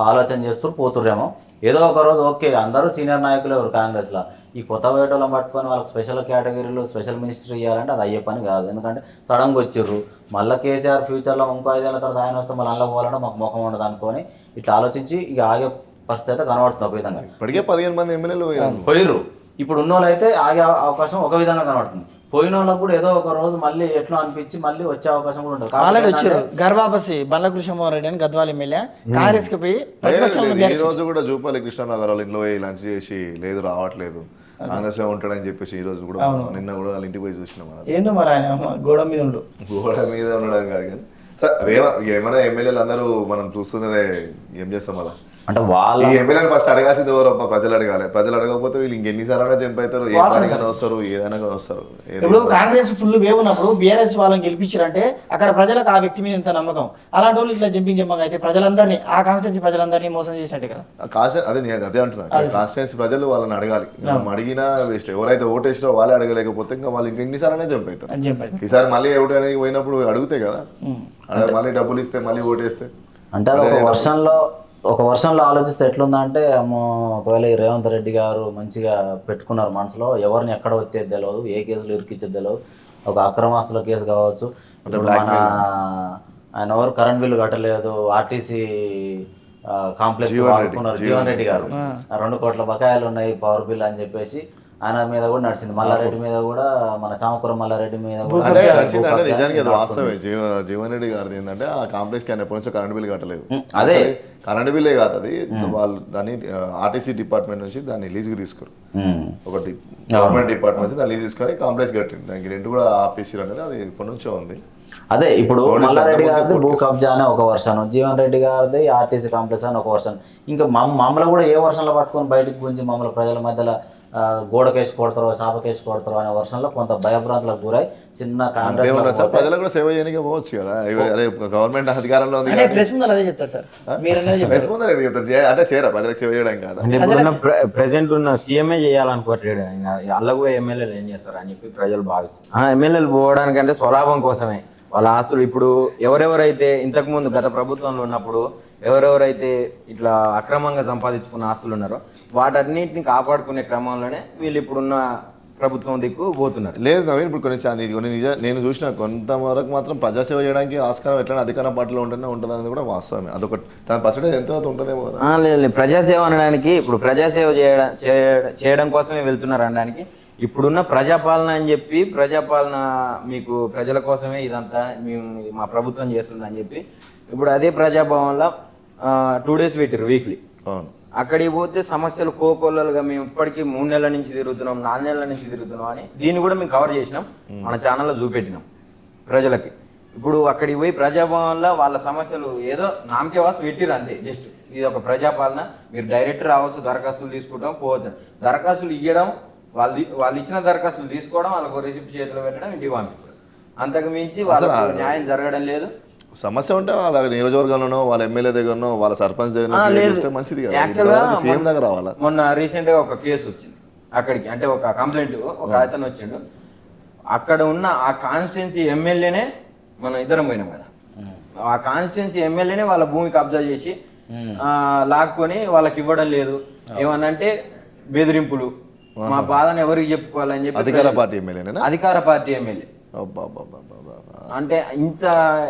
ఆలోచన చేస్తూ పోతుర్రేమో. ఏదో ఒక రోజు ఓకే అందరూ సీనియర్ నాయకులు ఎవరు కాంగ్రెస్లో, ఈ కొత్త వేటోళ్ళని పట్టుకొని వాళ్ళకి స్పెషల్ కేటగిరీలో స్పెషల్ మినిస్టర్ ఇవ్వాలంటే అది అయ్యే పని కాదు. ఎందుకంటే సడన్గా వచ్చిర్రు, మళ్ళీ కేసీఆర్ ఫ్యూచర్లో ఇంకో 5 ఏళ్ళ తర్వాత ఆయన వస్తే మళ్ళీ అందులో పోవాలంటే మాకు ముఖం ఉండదు అనుకొని ఇట్లా ఆలోచించి ఇక ఆగే పరిస్థితి అయితే కనబడుతుంది ఒక విధంగా. ఇప్పటికే 15 మంది ఎమ్మెల్యేలు పోయిర్రు, ఇప్పుడు ఉన్న వాళ్ళు అయితే ఆగే అవకాశం ఒక విధంగా కనబడుతుంది. పోయిన వాళ్ళకు కూడా ఏదో ఒక రోజు మళ్ళీ ఎట్లా అనిపించి మళ్ళీ వచ్చే అవకాశం కూడా ఉంటుంది. ఆల్రెడీ వచ్చారు గర్వాపసి బండ్ల రెడ్డి అని గద్వాల ఎమ్మెల్యే కాంగ్రెస్ కి పోయి ఈ రోజు కూడా జూపాలి కృష్ణానగర్ వాళ్ళ ఇంట్లో పోయి లంచ్ చేసి లేదు రావట్లేదు కాంగ్రెస్ లో ఉంటాడని చెప్పేసి ఈ రోజు కూడా నిన్న కూడా వాళ్ళ ఇంటికి పోయి చూసినాం. ఏందో మరి ఆయన గోడ మీద ఉండు, గోడ మీద ఉండడం కాదు కానీ సార్ ఏమైనా ఎమ్మెల్యేలు అందరూ మనం చూస్తున్నదే ఏం చేస్తాం అలా అంటే వాళ్ళ ఈ ఎమ్మెల్యేలు ఫస్ట్ అడగాల్సింది ఎవరు ప్రజలు అడగాలి. ప్రజలు అడగకపోతే వీళ్ళు ఇంకెన్నిసార్లు జంప్ అవుతారు, ఏ పనికైనా వస్తారు ఏదైనా వస్తారు. ఇప్పుడు కాంగ్రెస్ ఫుల్ వేవ్ ఉన్నప్పుడు బీఆర్ఎస్ వాళ్ళని గెలిపించారంటే అక్కడ ప్రజలకు ఆ వ్యక్తి మీద ఎంత నమ్మకం, అలాంటి వాళ్ళు ఇట్లా జంపింగ్ జంపగా అయితే ప్రజలందరినీ ఆ కాన్స్టిట్యూన్సీ ప్రజలందరినీ మోసం చేసినట్టే కదా. అదే నేను అదే అంటున్నా, కాన్స్టిట్యూన్సీ ప్రజలు వాళ్ళని అడగాలి. మనం అడిగినా వేస్ట్, ఎవరైతే ఓటేసినో వాళ్ళే అడగలేకపోతే ఇంకా వాళ్ళు ఇంకెన్నిసార్లు జంప్ అవుతారు. ఈసారి మళ్ళీ ఓటేయడానికి పోయినప్పుడు అడిగితే కదా, మళ్ళీ డబ్బులు ఇస్తే మళ్ళీ ఓటేస్తే అంటే ఒక వర్షంలో ఆలోచిస్తే ఎట్లుందంటే ఒకవేళ ఈ రేవంత్ రెడ్డి గారు మంచిగా పెట్టుకున్నారు మనసులో, ఎవరిని ఎక్కడ వచ్చేది తెలియదు, ఏ కేసులు ఇరికిచ్చేది తెలియదు. ఒక అక్రమాస్తుల కేసు కావచ్చు, మన ఆయన ఎవరు కరెంట్ బిల్లు కట్టలేదు, ఆర్టీసీ కాంప్లెక్స్ వాడుకున్నారు జీవన్ రెడ్డి గారు, 2 కోట్ల బకాయిలు ఉన్నాయి పవర్ బిల్ అని చెప్పేసి ఆయన మీద కూడా నడిచింది. మల్లారెడ్డి మీద కూడా, మన చామపురం మల్లారెడ్డి మీద కూడా నిజానికి అది వాస్తవమే. జీవన్ రెడ్డి గారిది ఏంటంటే ఆ కాంప్లెక్స్ కానీ ఎప్పటి నుంచో కరెంట్ బిల్ కట్టలేదు. అదే కరెంట్ బిల్లే కాదు, అది వాళ్ళు దాన్ని ఆర్టీసీ డిపార్ట్మెంట్ నుంచి దాన్ని లీజుకి తీసుకోరు, ఒకటి గవర్నమెంట్ డిపార్ట్మెంట్ నుంచి దాన్ని లీజ్ తీసుకొని కాంప్లెక్స్ కట్టింది. దానికి రెంట్ కూడా ఆపేసారు అనేది అది ఎప్పటి నుంచో ఉంది. అదే ఇప్పుడు మల్లారెడ్డి గారిది భూ కబ్జా అనే ఒక వర్షన్, జీవన్ రెడ్డి గారిది ఆర్టీసీ కాంప్లెక్స్ అని ఒక వర్షన్, ఇంకా మమ్మల్ని కూడా ఏ వర్షంలో పట్టుకొని బయటకు గురించి మమ్మల్ని ప్రజల మధ్యలో గోడకేసి కొడతారో చాపకేసి కొడతారో అనే వర్షంలో కొంత భయభ్రాంతులకు గురై చిన్న కాంగ్రెస్ ప్రజలు కూడా సేవ చేయడానికి పోవచ్చు కదా. గవర్నమెంట్ అధికారంలో ఉంది, ప్రెస్ ముందు అదే చెప్తారు సార్, ప్రెస్ ముందు అంటే చేయరా ప్రజలకు సేవ చేయడం కాదు. ప్రెసెంట్ ఉన్న సీఎంఏ చేయాలనుకోవట్లేదు, అల్లగు ఎమ్మెల్యేలు ఏం చేస్తారు అని చెప్పి ప్రజలు భావిస్తారు. ఎమ్మెల్యేలు పోవడానికంటే స్వలాభం కోసమే వాళ్ళ ఆస్తులు. ఇప్పుడు ఎవరెవరైతే ఇంతకుముందు గత ప్రభుత్వంలో ఉన్నప్పుడు ఎవరెవరైతే ఇట్లా అక్రమంగా సంపాదించుకున్న ఆస్తులు ఉన్నారో వాటన్నిటిని కాపాడుకునే క్రమంలోనే వీళ్ళు ఇప్పుడున్న ప్రభుత్వం దిక్కు పోతున్నారు. లేదు నవీన్, ఇప్పుడు కొన్ని నేను చూసిన కొంతవరకు మాత్రం ప్రజాసేవ చేయడానికి ఆస్కారం ఎట్లా అధికార పార్టీలో ఉంటేనే ఉంటుంది అనేది కూడా వాస్తవమే. అదొక దాని పర్సెంటేజ్ ఎంతో ఉంటుందేమో కదా. లేదు ప్రజాసేవ అనడానికి, ఇప్పుడు ప్రజాసేవ చేయడం కోసమే వెళ్తున్నారు అనడానికి, ఇప్పుడున్న ప్రజాపాలన అని చెప్పి ప్రజాపాలన మీకు ప్రజల కోసమే ఇదంతా మేము మా ప్రభుత్వం చేస్తుంది అని చెప్పి ఇప్పుడు అదే ప్రజాభవన్లో 2 days పెట్టారు వీక్లీ. అక్కడికి పోతే సమస్యలు కోకొల్లలుగా మేము ఇప్పటికీ 3 నెలల నుంచి తిరుగుతున్నాం, 4 నెలల నుంచి తిరుగుతున్నాం అని దీన్ని కూడా మేము కవర్ చేసినాం, మన ఛానల్లో చూపెట్టినాం ప్రజలకి. ఇప్పుడు అక్కడికి పోయి ప్రజాభవన్లో వాళ్ళ సమస్యలు ఏదో నామకే వాసు పెట్టిరు అంతే. జస్ట్ ఇది ఒక ప్రజాపాలన, మీరు డైరెక్ట్ రావచ్చు, దరఖాస్తులు తీసుకుంటాం పోవచ్చు, దరఖాస్తులు ఇవ్వడం, వాళ్ళు ఇచ్చిన దరఖాస్తులు తీసుకోవడం, వాళ్ళకు రిసిప్ట్ చేతిలో పెట్టడం, ఇంటికి పంపించడం, అంతకు మించి వాళ్ళకి న్యాయం జరగడం లేదు. సమస్య ఉంటే వాళ్ళ నియోజకవర్గంలోనో వాళ్ళ ఎమ్మెల్యే దగ్గరనో వాళ్ళ సర్పంచ్ దగ్గర మంచిది దగ్గర రావాలా. మొన్న రీసెంట్ గా ఒక కేసు వచ్చింది అక్కడికి, అంటే ఒక కంప్లైంట్, ఒక అతను వచ్చిండు, అక్కడ ఉన్న ఆ కాన్స్టిట్యున్సీ ఎమ్మెల్యేనే, మనం ఇద్దరం పోయినాం కదా, ఆ కాన్స్టిట్యున్సీ ఎమ్మెల్యేనే వాళ్ళ భూమి కబ్జా చేసి లాక్కొని వాళ్ళకి ఇవ్వడం లేదు. ఏమనంటే బెదిరింపులు, మా బాధను ఎవరికి చెప్పుకోవాలని చెప్పి అధికార పార్టీ ఎమ్మెల్యే. అంటే ఇంత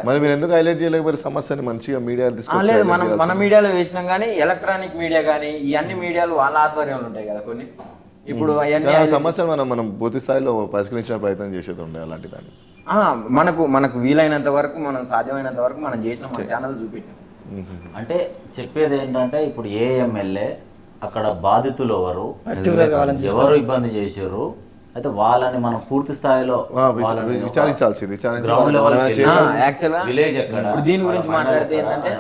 మరి మీరు ఎందుకు హైలైట్ చేయలేకపోయారు సమస్యని మంచిగా మీడియా లేదు, మన మీడియాలో వేసినాం కానీ ఎలక్ట్రానిక్ మీడియా కానీ ఇవన్నీ మీడియాలు వాళ్ళ ఆధ్వర్యంలో ఉంటాయి కదా కొన్ని. ఇప్పుడు సమస్య మనం పూర్తి స్థాయిలో పరిష్కరించిన ప్రయత్నం చేసేది ఉండే అలాంటి దాన్ని మనకు వీలైనంత వరకు, మనం సాధ్యమైనంత వరకు మనం చేసిన మన ఛానల్ చూపెట్టాం. అంటే చెప్పేది ఏంటంటే ఇప్పుడు ఏ ఎమ్మెల్యే అక్కడ బాధితులు ఎవరు ఇబ్బంది చేశారు అయితే వాళ్ళని మనం పూర్తి స్థాయిలో విచారించాల్సింది. దీని గురించి మాట్లాడితే ఏంటంటే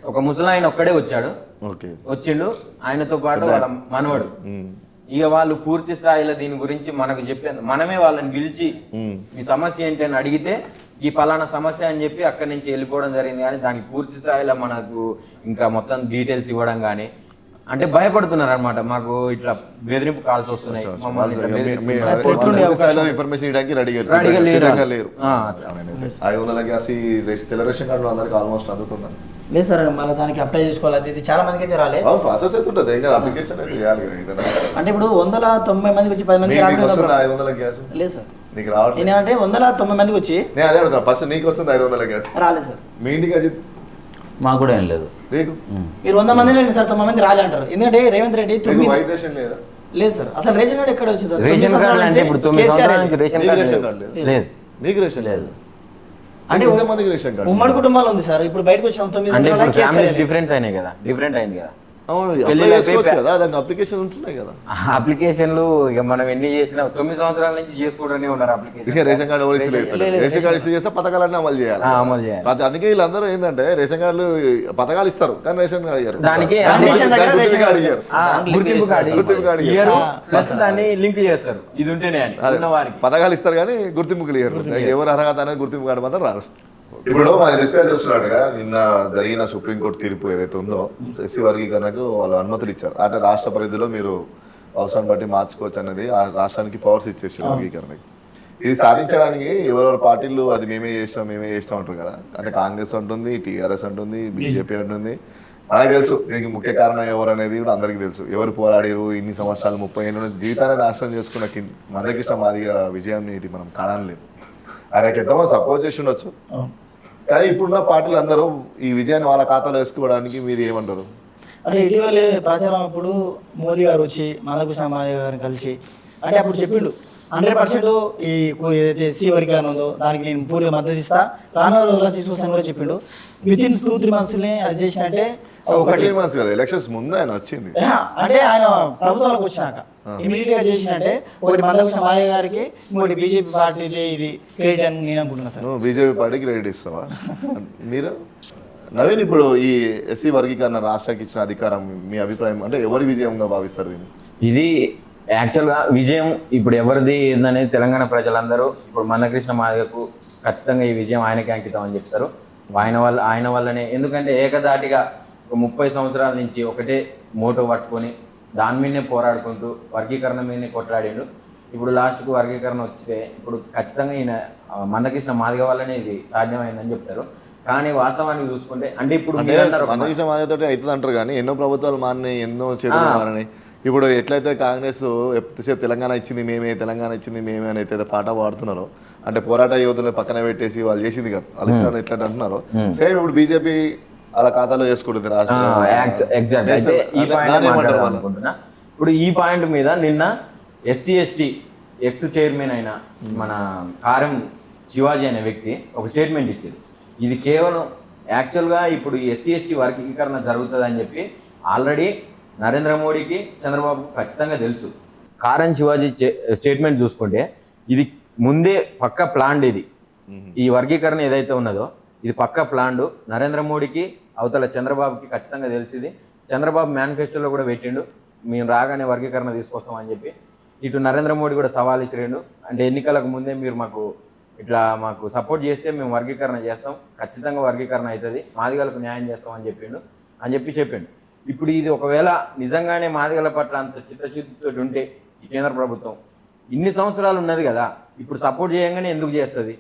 ఒక ముసలాయన ఒక్కడే వచ్చిండు, ఆయనతో పాటు వాళ్ళ మనవడు. ఇక వాళ్ళు పూర్తి స్థాయిలో దీని గురించి మనకు చెప్పారు, మనమే వాళ్ళని పిలిచి ఈ సమస్య ఏంటి అని అడిగితే ఈ పలానా సమస్య అని చెప్పి అక్కడి నుంచి వెళ్ళిపోవడం జరిగింది. కానీ దానికి పూర్తి స్థాయిలో మనకు ఇంకా మొత్తం డీటెయిల్స్ ఇవ్వడం కానీ అంటే భయపడుతున్నారు అనమాట, మాకు ఇట్లా బెదిరింపు కాల్స్ వస్తున్నాయి, మమ్మల్ని ఇట్లా బెదిరిస్తున్నారు. ఇన్ఫర్మేషన్ ఇవ్వడానికి రెడీగా లేరు. ఆ. 500 గ్యాస్ ఈ తెల్ల రేషన్ కార్డు అందరికి ఆల్మోస్ట్ అందుతున్నాను. లేదు సార్, మళ్ళీ దానికి అప్లై చేసుకోవాలి, అది చాలా మందికి అయితే రాలే. ప్రాసెస్ అయితే ఉంటుంది, ఇంకా అప్లికేషన్ అయితే చేయాలి కదా ఏదైనా. అంటే ఇప్పుడు 190 మందికి వచ్చి 10 మందికి నీకు వస్తుంది 500 గ్యాస్? లేదు సార్, నీకు రావట్లేదు. నేనేమంటే 190 మందికి వచ్చి నేను అదే అడుగుతాను, ఫస్ట్ నీకు వస్తుంది 500 గ్యాస్? రాలేదు సార్. మీ ఇంటికి అజిత్ మాకు కూడా ఏం లేదు. నీకు మీరు 100 మంది లేదు సార్, 9 మంది రాలే అంటారు. ఎందుకంటే రేవంత్ రెడ్డి వైట్ రేషన్ లేదా? లేదు సార్, అసలు రేషన్ కార్డు ఎక్కడ వచ్చింది సార్? రేషన్ కార్డు అంటే ఇప్పుడు 9 సంవత్సరాల నుంచి రేషన్ నీకు కార్డు రేషన్ కార్డు లేదు? లేదు. నీకు రేషన్ లేదు. అంటే ఎంతమందికి రేషన్ కార్డు? ఉమ్మడి కుటుంబాలు ఉంది సార్. ఇప్పుడు బయటకు వచ్చిన 9 అంటే ఇప్పుడు సంవత్సరాల ఫ్యామిలీస్ కేసీఆర్ డిఫరెన్స్ అయినాయి కదా, డిఫరెంట్ అయింది కదా. అవును, పెళ్లి అప్లై చేసుకోవచ్చు అయిపోయి- కదా, దానికి అప్లికేషన్ ఉంటున్నాయి కదా. అప్లికేషన్లు ఇక మనం ఎన్ని చేసినా 9 సంవత్సరాల నుంచి చేసుకోవడానికి ఉన్నారు ఇక అప్లికేషన్. రేషన్ కార్డు ఎవరు ఇస్తలేదు. రేషన్ కార్డు ఇస్తే చేస్తే పథకాలన్నీ అమలు చేయాలి. అమలు చేయాలి. అందుకే వీళ్ళందరూ ఏంటంటే రేషన్ కార్డులు పథకాలు ఇస్తారు కానీ రేషన్ కార్డు ఇయ్యరు. దానికి రేషన్ దగ్గర రేషన్ కార్డు ఇయ్యరు. గుర్తింపు కార్డు ఇయ్యరు. ఇయర్ ప్లస్ దాన్ని లింక్ చేస్తారు, ఇది ఉంటేనే అని అదే, ఉన్న వారికి. పథకాలు ఇస్తారు కానీ గుర్తింపులు ఇయ్యరు. ఎవరు అర్హత అనేది గుర్తింపు కార్డు మాత్రం రాదు. ఇప్పుడు మనం డిస్కస్ చేస్తున్నట్టుగా నిన్న జరిగిన సుప్రీంకోర్టు తీర్పు ఏదైతే ఉందో ఎస్సీ వర్గీకరణకు వాళ్ళు అనుమతులు ఇచ్చారు. అంటే రాష్ట్ర పరిధిలో మీరు అవసరాన్ని బట్టి మార్చుకోవచ్చు అనేది ఆ రాష్ట్రానికి పవర్స్ ఇచ్చేసారు వర్గీకరణకి. ఇది సాధించడానికి ఎవరెవరు పార్టీలు అది మేమే చేస్తాం అంటారు కదా. అంటే కాంగ్రెస్ అంటుంది, టీఆర్ఎస్ అంటుంది, బీజేపీ అంటుంది. మనకు తెలుసు దీనికి ముఖ్య కారణం ఎవరు అనేది కూడా అందరికీ తెలుసు. ఎవరు పోరాడారు ఇన్ని సంవత్సరాలు 30 ఏళ్ళ జీవితాన్ని నాశనం చేసుకున్న మందకృష్ణ మాదిగ విజయం ఇది మనం కానలేము. ఆయనకి ఎంతమంది సపోర్ట్ చేసి ఉండొచ్చు, కానీ ఇప్పుడున్న పార్టీలు అందరూ ఈ విజయాన్ని వాళ్ళ ఖాతాలో వేసుకోవడానికి మీరు ఏమంటారు? అంటే ఇటీవల ప్రచారం అప్పుడు మోదీ గారు వచ్చి మందకృష్ణ మాదిగ గారిని కలిసి అంటే అప్పుడు చెప్పిండు 100% ఈ ఏదైతే ఎస్సీ వర్గీకరణ ఉందో దానికి నేను పూర్తిగా మద్దతు ఇస్తా, రానున్న రోజుల్లో తీసుకొస్తాను కూడా చెప్పిండు. వితిన్ 2-3 months అది చేసినట్టే ఒకటి 3 months కదా, ఎలక్షన్స్ ముందు ఆయన వచ్చింది. అంటే ఆయన ప్రభుత్వాలకు వచ్చినాక ఇమీడియట్ గా చేసినట్టే ఒకటి మందకృష్ణ మాదిగ గారికి, ఇంకోటి బీజేపీ పార్టీది ఇది క్రెడిట్ అని నేను అనుకుంటున్నాను సార్. నువ్వు బీజేపీ పార్టీకి క్రెడిట్ ఇస్తావా? మీరు నవీన్, ఇప్పుడు ఈ ఎస్సీ వర్గీకరణ రాష్ట్రానికి ఇచ్చిన అధికారం మీ అభిప్రాయం అంటే ఎవరి విజయంగా భావిస్తారు దీన్ని? ఇది యాక్చువల్గా విజయం ఇప్పుడు ఎవరిది ఏందనేది తెలంగాణ ప్రజలందరూ ఇప్పుడు మందకృష్ణ మాదిగకు ఖచ్చితంగా ఈ విజయం ఆయనకే అంకితం అని చెప్తారు. ఆయన వల్లనే, ఎందుకంటే ఏకదాటిగా ఒక 30 సంవత్సరాల నుంచి ఒకటే మోటో పట్టుకొని దాని మీదనే పోరాడుకుంటూ వర్గీకరణ మీదనే కొట్లాడిండు. ఇప్పుడు లాస్ట్కు వర్గీకరణ వస్తే ఇప్పుడు ఖచ్చితంగా ఈయన మందకృష్ణ మాదిగ వల్లనే ఇది సాధ్యమైందని చెప్తారు. కానీ వాస్తవానికి చూసుకుంటే అంటే ఇప్పుడు మందకృష్ణ మాదిగ తోటి అవుతుంది అంటారు కానీ ఎన్నో ప్రభుత్వాలు మారినాయి, ఎన్నో చేతులు మారినాయి. ఇప్పుడు ఎట్లయితే కాంగ్రెస్ ఎంతసేపు తెలంగాణ ఇచ్చింది మేమే అని అయితే పాట పాడుతున్నారో, అంటే పోరాట యోధులను పక్కన పెట్టేసి వాళ్ళు చేసింది కదా, వాళ్ళు ఇచ్చిన ఎట్లా అంటున్నారో సేమ్ ఇప్పుడు బీజేపీ అలా ఖాతాలో వేసుకుంటుంది ఇప్పుడు ఈ పాయింట్ మీద నిన్న ఎస్సీ ఎస్టీ ఎక్స్ చైర్మన్ అయిన మన కారం శివాజీ అనే వ్యక్తి ఒక స్టేట్మెంట్ ఇచ్చారు. ఇది కేవలం యాక్చువల్గా ఇప్పుడు ఎస్సీ ఎస్టీ వర్గీకరణ జరుగుతుంది అని చెప్పి ఆల్రెడీ నరేంద్ర మోడీకి చంద్రబాబు ఖచ్చితంగా తెలుసు. కారం శివాజీ స్టేట్మెంట్ చూసుకుంటే ఇది ముందే పక్కా ప్లాన్డ్, ఇది ఈ వర్గీకరణ ఏదైతే ఉన్నదో ఇది పక్కా ప్లాన్డ్. నరేంద్ర మోడీకి అవతల చంద్రబాబుకి ఖచ్చితంగా తెలిసింది. చంద్రబాబు మేనిఫెస్టోలో కూడా పెట్టిండు, మేము రాగానే వర్గీకరణ తీసుకొస్తామని చెప్పి. ఇటు నరేంద్ర మోడీ కూడా సవాల్ ఇచ్చిరిండు, అంటే ఎన్నికలకు ముందే మీరు మాకు సపోర్ట్ చేస్తే మేము వర్గీకరణ చేస్తాం, ఖచ్చితంగా వర్గీకరణ అవుతుంది, మాదిగలకు న్యాయం చేస్తామని చెప్పిండు. ఇప్పుడు ఇది ఒకవేళ నిజంగానే మాదిగల పట్ల అంత చిత్తశుద్ధితో ఉంటే ఈ కేంద్ర ప్రభుత్వం ఇన్ని సంవత్సరాలు ఉన్నది కదా, ఇప్పుడు సపోర్ట్ చేయంగానే ఎందుకు చేస్తుంది?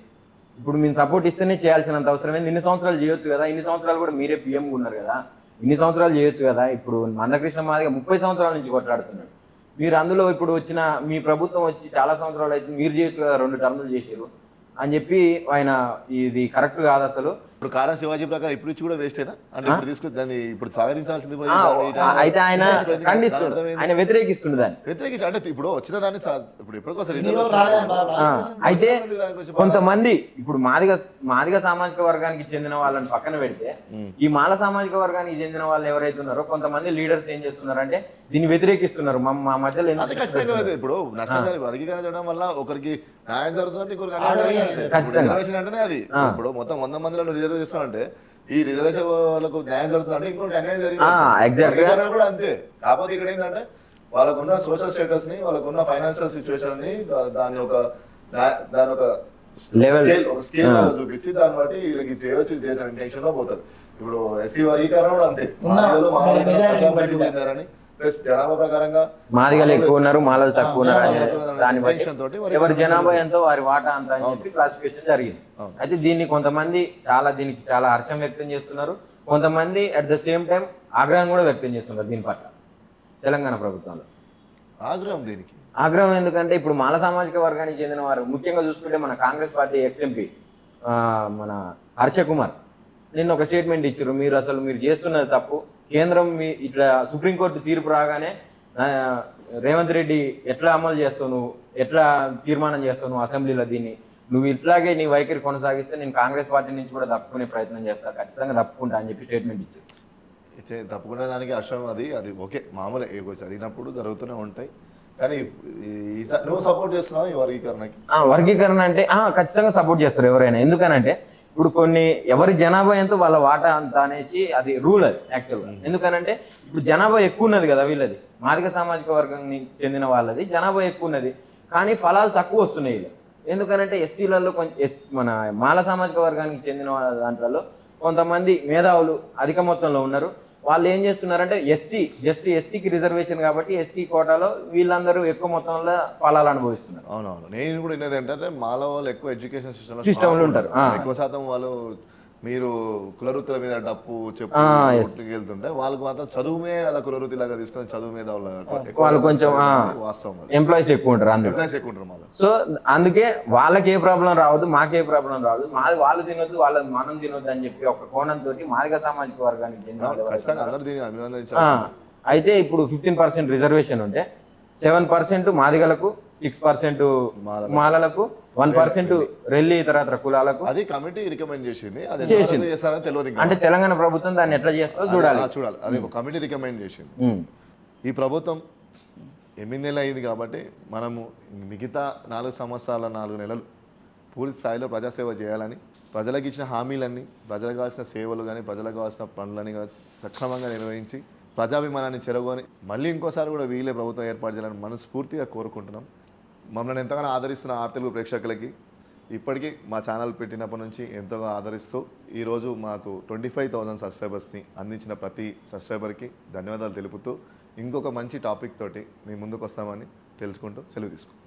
ఇప్పుడు మేము సపోర్ట్ ఇస్తేనే చేయాల్సినంత అవసరం ఏంది? ఇన్ని సంవత్సరాలు చేయొచ్చు కదా, ఇన్ని సంవత్సరాలు కూడా మీరే పీఎంగా ఉన్నారు కదా, ఇన్ని సంవత్సరాలు చేయొచ్చు కదా. ఇప్పుడు మందకృష్ణ మాదిగ 30 సంవత్సరాల నుంచి కొట్లాడుతున్నాడు. మీరు అందులో ఇప్పుడు వచ్చిన మీ ప్రభుత్వం వచ్చి చాలా సంవత్సరాలు అయితే మీరు చేయొచ్చు కదా, 2 టర్ములు చేసారు అని చెప్పి ఆయన ఇది కరెక్ట్ కాదు అసలు. ఇప్పుడు కారం శివాజీ ప్రకారం ఇప్పుడు ఇచ్చి కూడా వేస్టేనా? అంటే ఇప్పుడు తీసుకుని దాన్ని ఇప్పుడు స్వాగతించాల్సింది అయితే ఆయన ఖండిస్తుండు, ఆయన వ్యతిరేకిస్తుండు దాన్ని. వ్యతిరేకించి అంటే ఇప్పుడు వచ్చిన దాన్ని ఇప్పుడు ఎప్పటికోసం అయితే కొంతమంది ఇప్పుడు మాదిగ సామాజిక వర్గానికి చెందిన వాళ్ళని పక్కన పెడితే ఈ మాల సామాజిక వర్గానికి చెందిన వాళ్ళు ఎవరైతే ఉన్నారో కొంతమంది లీడర్స్ ఏం చేస్తున్నారంటే దీన్ని వ్యతిరేకిస్తున్నారు. మా మధ్యలో ఇప్పుడు నష్టం వర్గీకరణ చేయడం వల్ల ఒకరికి న్యాయం జరుగుతుంది, ఇంకొకరికి అంటేనే అది. ఇప్పుడు మొత్తం 100 మందిలో రిజర్వ్ చేస్తామంటే ఈ రిజర్వేషన్ వాళ్ళకు న్యాయం జరుగుతుందంటే ఇంకొకటి అన్యాయం జరిగింది కూడా అంతే. కాకపోతే ఇక్కడ ఏంటంటే వాళ్ళకున్న సోషల్ స్టేటస్ ని, వాళ్ళకున్న ఫైనాన్షియల్ సిచ్యువేషన్ ని, దాని ఒక Level. స్కేల్ చూపించి దాన్ని బట్టి వీళ్ళకి చేయవచ్చు చేసిన ఇంటెన్షన్ లో పోతుంది. ఇప్పుడు ఎస్సీ వర్గీకరణ కూడా అంతే, మాదిగలు మాదిగలు ప్లస్ జనాభా ప్రకారంగా మాదిగలు ఎక్కువ ఉన్నారు, మాలలు తక్కువ ఉన్నారు అనే దాన్ని బట్టి intention తోటి ఎవరి జనాభా ఎంతో వారి వాటా అంత అని చెప్పి క్లాసిఫికేషన్ జరిగింది. అయితే దీన్ని కొంతమంది దీనికి చాలా హర్షం వ్యక్తం చేస్తున్నారు, కొంతమంది అట్ ద సేమ్ టైం ఆగ్రహం కూడా వ్యక్తం చేస్తున్నారు దీని పట్ల తెలంగాణ ప్రభుత్వంలో. ఆగ్రహం దీనికి ఆగ్రహం ఎందుకంటే ఇప్పుడు మాల సామాజిక వర్గానికి చెందిన వారు ముఖ్యంగా చూసుకుంటే మన కాంగ్రెస్ పార్టీ ఎక్స్ఎంపీ మన హర్ష కుమార్ నిన్న ఒక స్టేట్మెంట్ ఇచ్చారు, మీరు చేస్తున్నది తప్పు, కేంద్రం ఇట్లా సుప్రీంకోర్టు తీర్పు రాగానే రేవంత్ రెడ్డి ఎట్లా అమలు చేస్తావు, నువ్వు ఎట్లా తీర్మానం చేస్తావు నువ్వు అసెంబ్లీలో, దీన్ని నువ్వు ఇట్లాగే నీ వైఖరి కొనసాగిస్తే నేను కాంగ్రెస్ పార్టీ నుంచి కూడా తప్పుకునే ప్రయత్నం చేస్తా, ఖచ్చితంగా తప్పుకుంటా అని చెప్పి స్టేట్మెంట్ ఇచ్చారు. తప్పుకునే దానికి హర్షం అది ఓకే, మామూలే చదివినప్పుడు జరుగుతూనే ఉంటాయి. కానీ నువ్వు సపోర్ట్ చేస్తున్నావు ఈ వర్గీకరణకి? వర్గీకరణ అంటే ఖచ్చితంగా సపోర్ట్ చేస్తారు ఎవరైనా, ఎందుకనంటే ఇప్పుడు ఎవరి జనాభా ఎంతో వాళ్ళ వాటా అంత అనేసి అది రూల్, అది యాక్చువల్గా. ఎందుకనంటే ఇప్పుడు జనాభా ఎక్కువ ఉన్నది కదా వీళ్ళది, మాదిగ సామాజిక వర్గానికి చెందిన వాళ్ళది జనాభా ఎక్కువ ఉన్నది, కానీ ఫలాలు తక్కువ వస్తున్నాయి వీళ్ళు. ఎందుకనంటే ఎస్సీలలో మన మాల సామాజిక వర్గానికి చెందిన వాళ్ళ దాంట్లో కొంతమంది మేధావులు అధిక మొత్తంలో ఉన్నారు. వాళ్ళు ఏం చేస్తున్నారంటే ఎస్సీకి రిజర్వేషన్ కాబట్టి ఎస్సీ కోటాలో వీళ్ళందరూ ఎక్కువ మొత్తంలో ఫలాలు అనుభవిస్తున్నారు. అవునవును, నేను కూడా విన్నది ఏంటంటే మాల వాళ్ళు ఎక్కువ ఎడ్యుకేషన్ సిస్టంలో ఉంటారు, ఎక్కువ శాతం వాళ్ళు మీరు కులవృత్తుల మీద డప్పు చెప్పు వెళ్తుంటే వాళ్ళకి మాత్రం చదువుమే అలా కులవృత్తి లాగా తీసుకొని చదువు మీద వాళ్ళు కొంచెం వాస్తవం, ఎంప్లాయీస్ ఎక్కువ ఉంటారు అందులో. ఎక్కువ ఉంటారు మాలో. సో అందుకే వాళ్ళకి ఏ ప్రాబ్లం రావద్దు, మాకే ప్రాబ్లం రావద్దు, మాది వాళ్ళు తినొద్దు, వాళ్ళది మనం తినొద్దు అని చెప్పి ఒక కోణంతో మాదిగ సామాజిక వర్గానికి చెందిన అయితే ఇప్పుడు 15% రిజర్వేషన్ ఉంటే 7% మాదిగలకు, 6% మాలలకు, 1% రెల్లి ఇతర కులాలకు. అది కమిటీ రికమెండ్ చేసింది, తెలియదు. అంటే తెలంగాణ ప్రభుత్వం దాన్ని ఎట్లా చేస్తుందో చూడాలి. అది ఒక కమిటీ రికమెండ్ చేసింది. ఈ ప్రభుత్వం 8 నెలలు అయింది కాబట్టి మనము మిగతా 4 సంవత్సరాల 4 నెలలు పూర్తి స్థాయిలో ప్రజాసేవ చేయాలని, ప్రజలకు ఇచ్చిన హామీలన్నీ, ప్రజలకు కావాల్సిన సేవలు కానీ ప్రజలకు కావాల్సిన పనులని కానీ సక్రమంగా నిర్వహించి ప్రజాభిమానాన్ని చెరగొని మళ్ళీ ఇంకోసారి కూడా వీళ్ళే ప్రభుత్వం ఏర్పాటు చేయాలని మనస్ఫూర్తిగా కోరుకుంటున్నాం. మమ్మల్ని ఎంతగానో ఆదరిస్తున్న తెలుగు ప్రేక్షకులకి ఇప్పటికీ మా ఛానల్ పెట్టినప్పటి నుంచి ఎంతగా ఆదరిస్తూ ఈరోజు మాకు 25,000 సబ్స్క్రైబర్స్ని అందించిన ప్రతి సబ్స్క్రైబర్కి ధన్యవాదాలు తెలుపుతూ ఇంకొక మంచి టాపిక్ తోటి మీ ముందుకు వస్తామని తెలుసుకుంటూ సెలవు తీసుకుంటాం.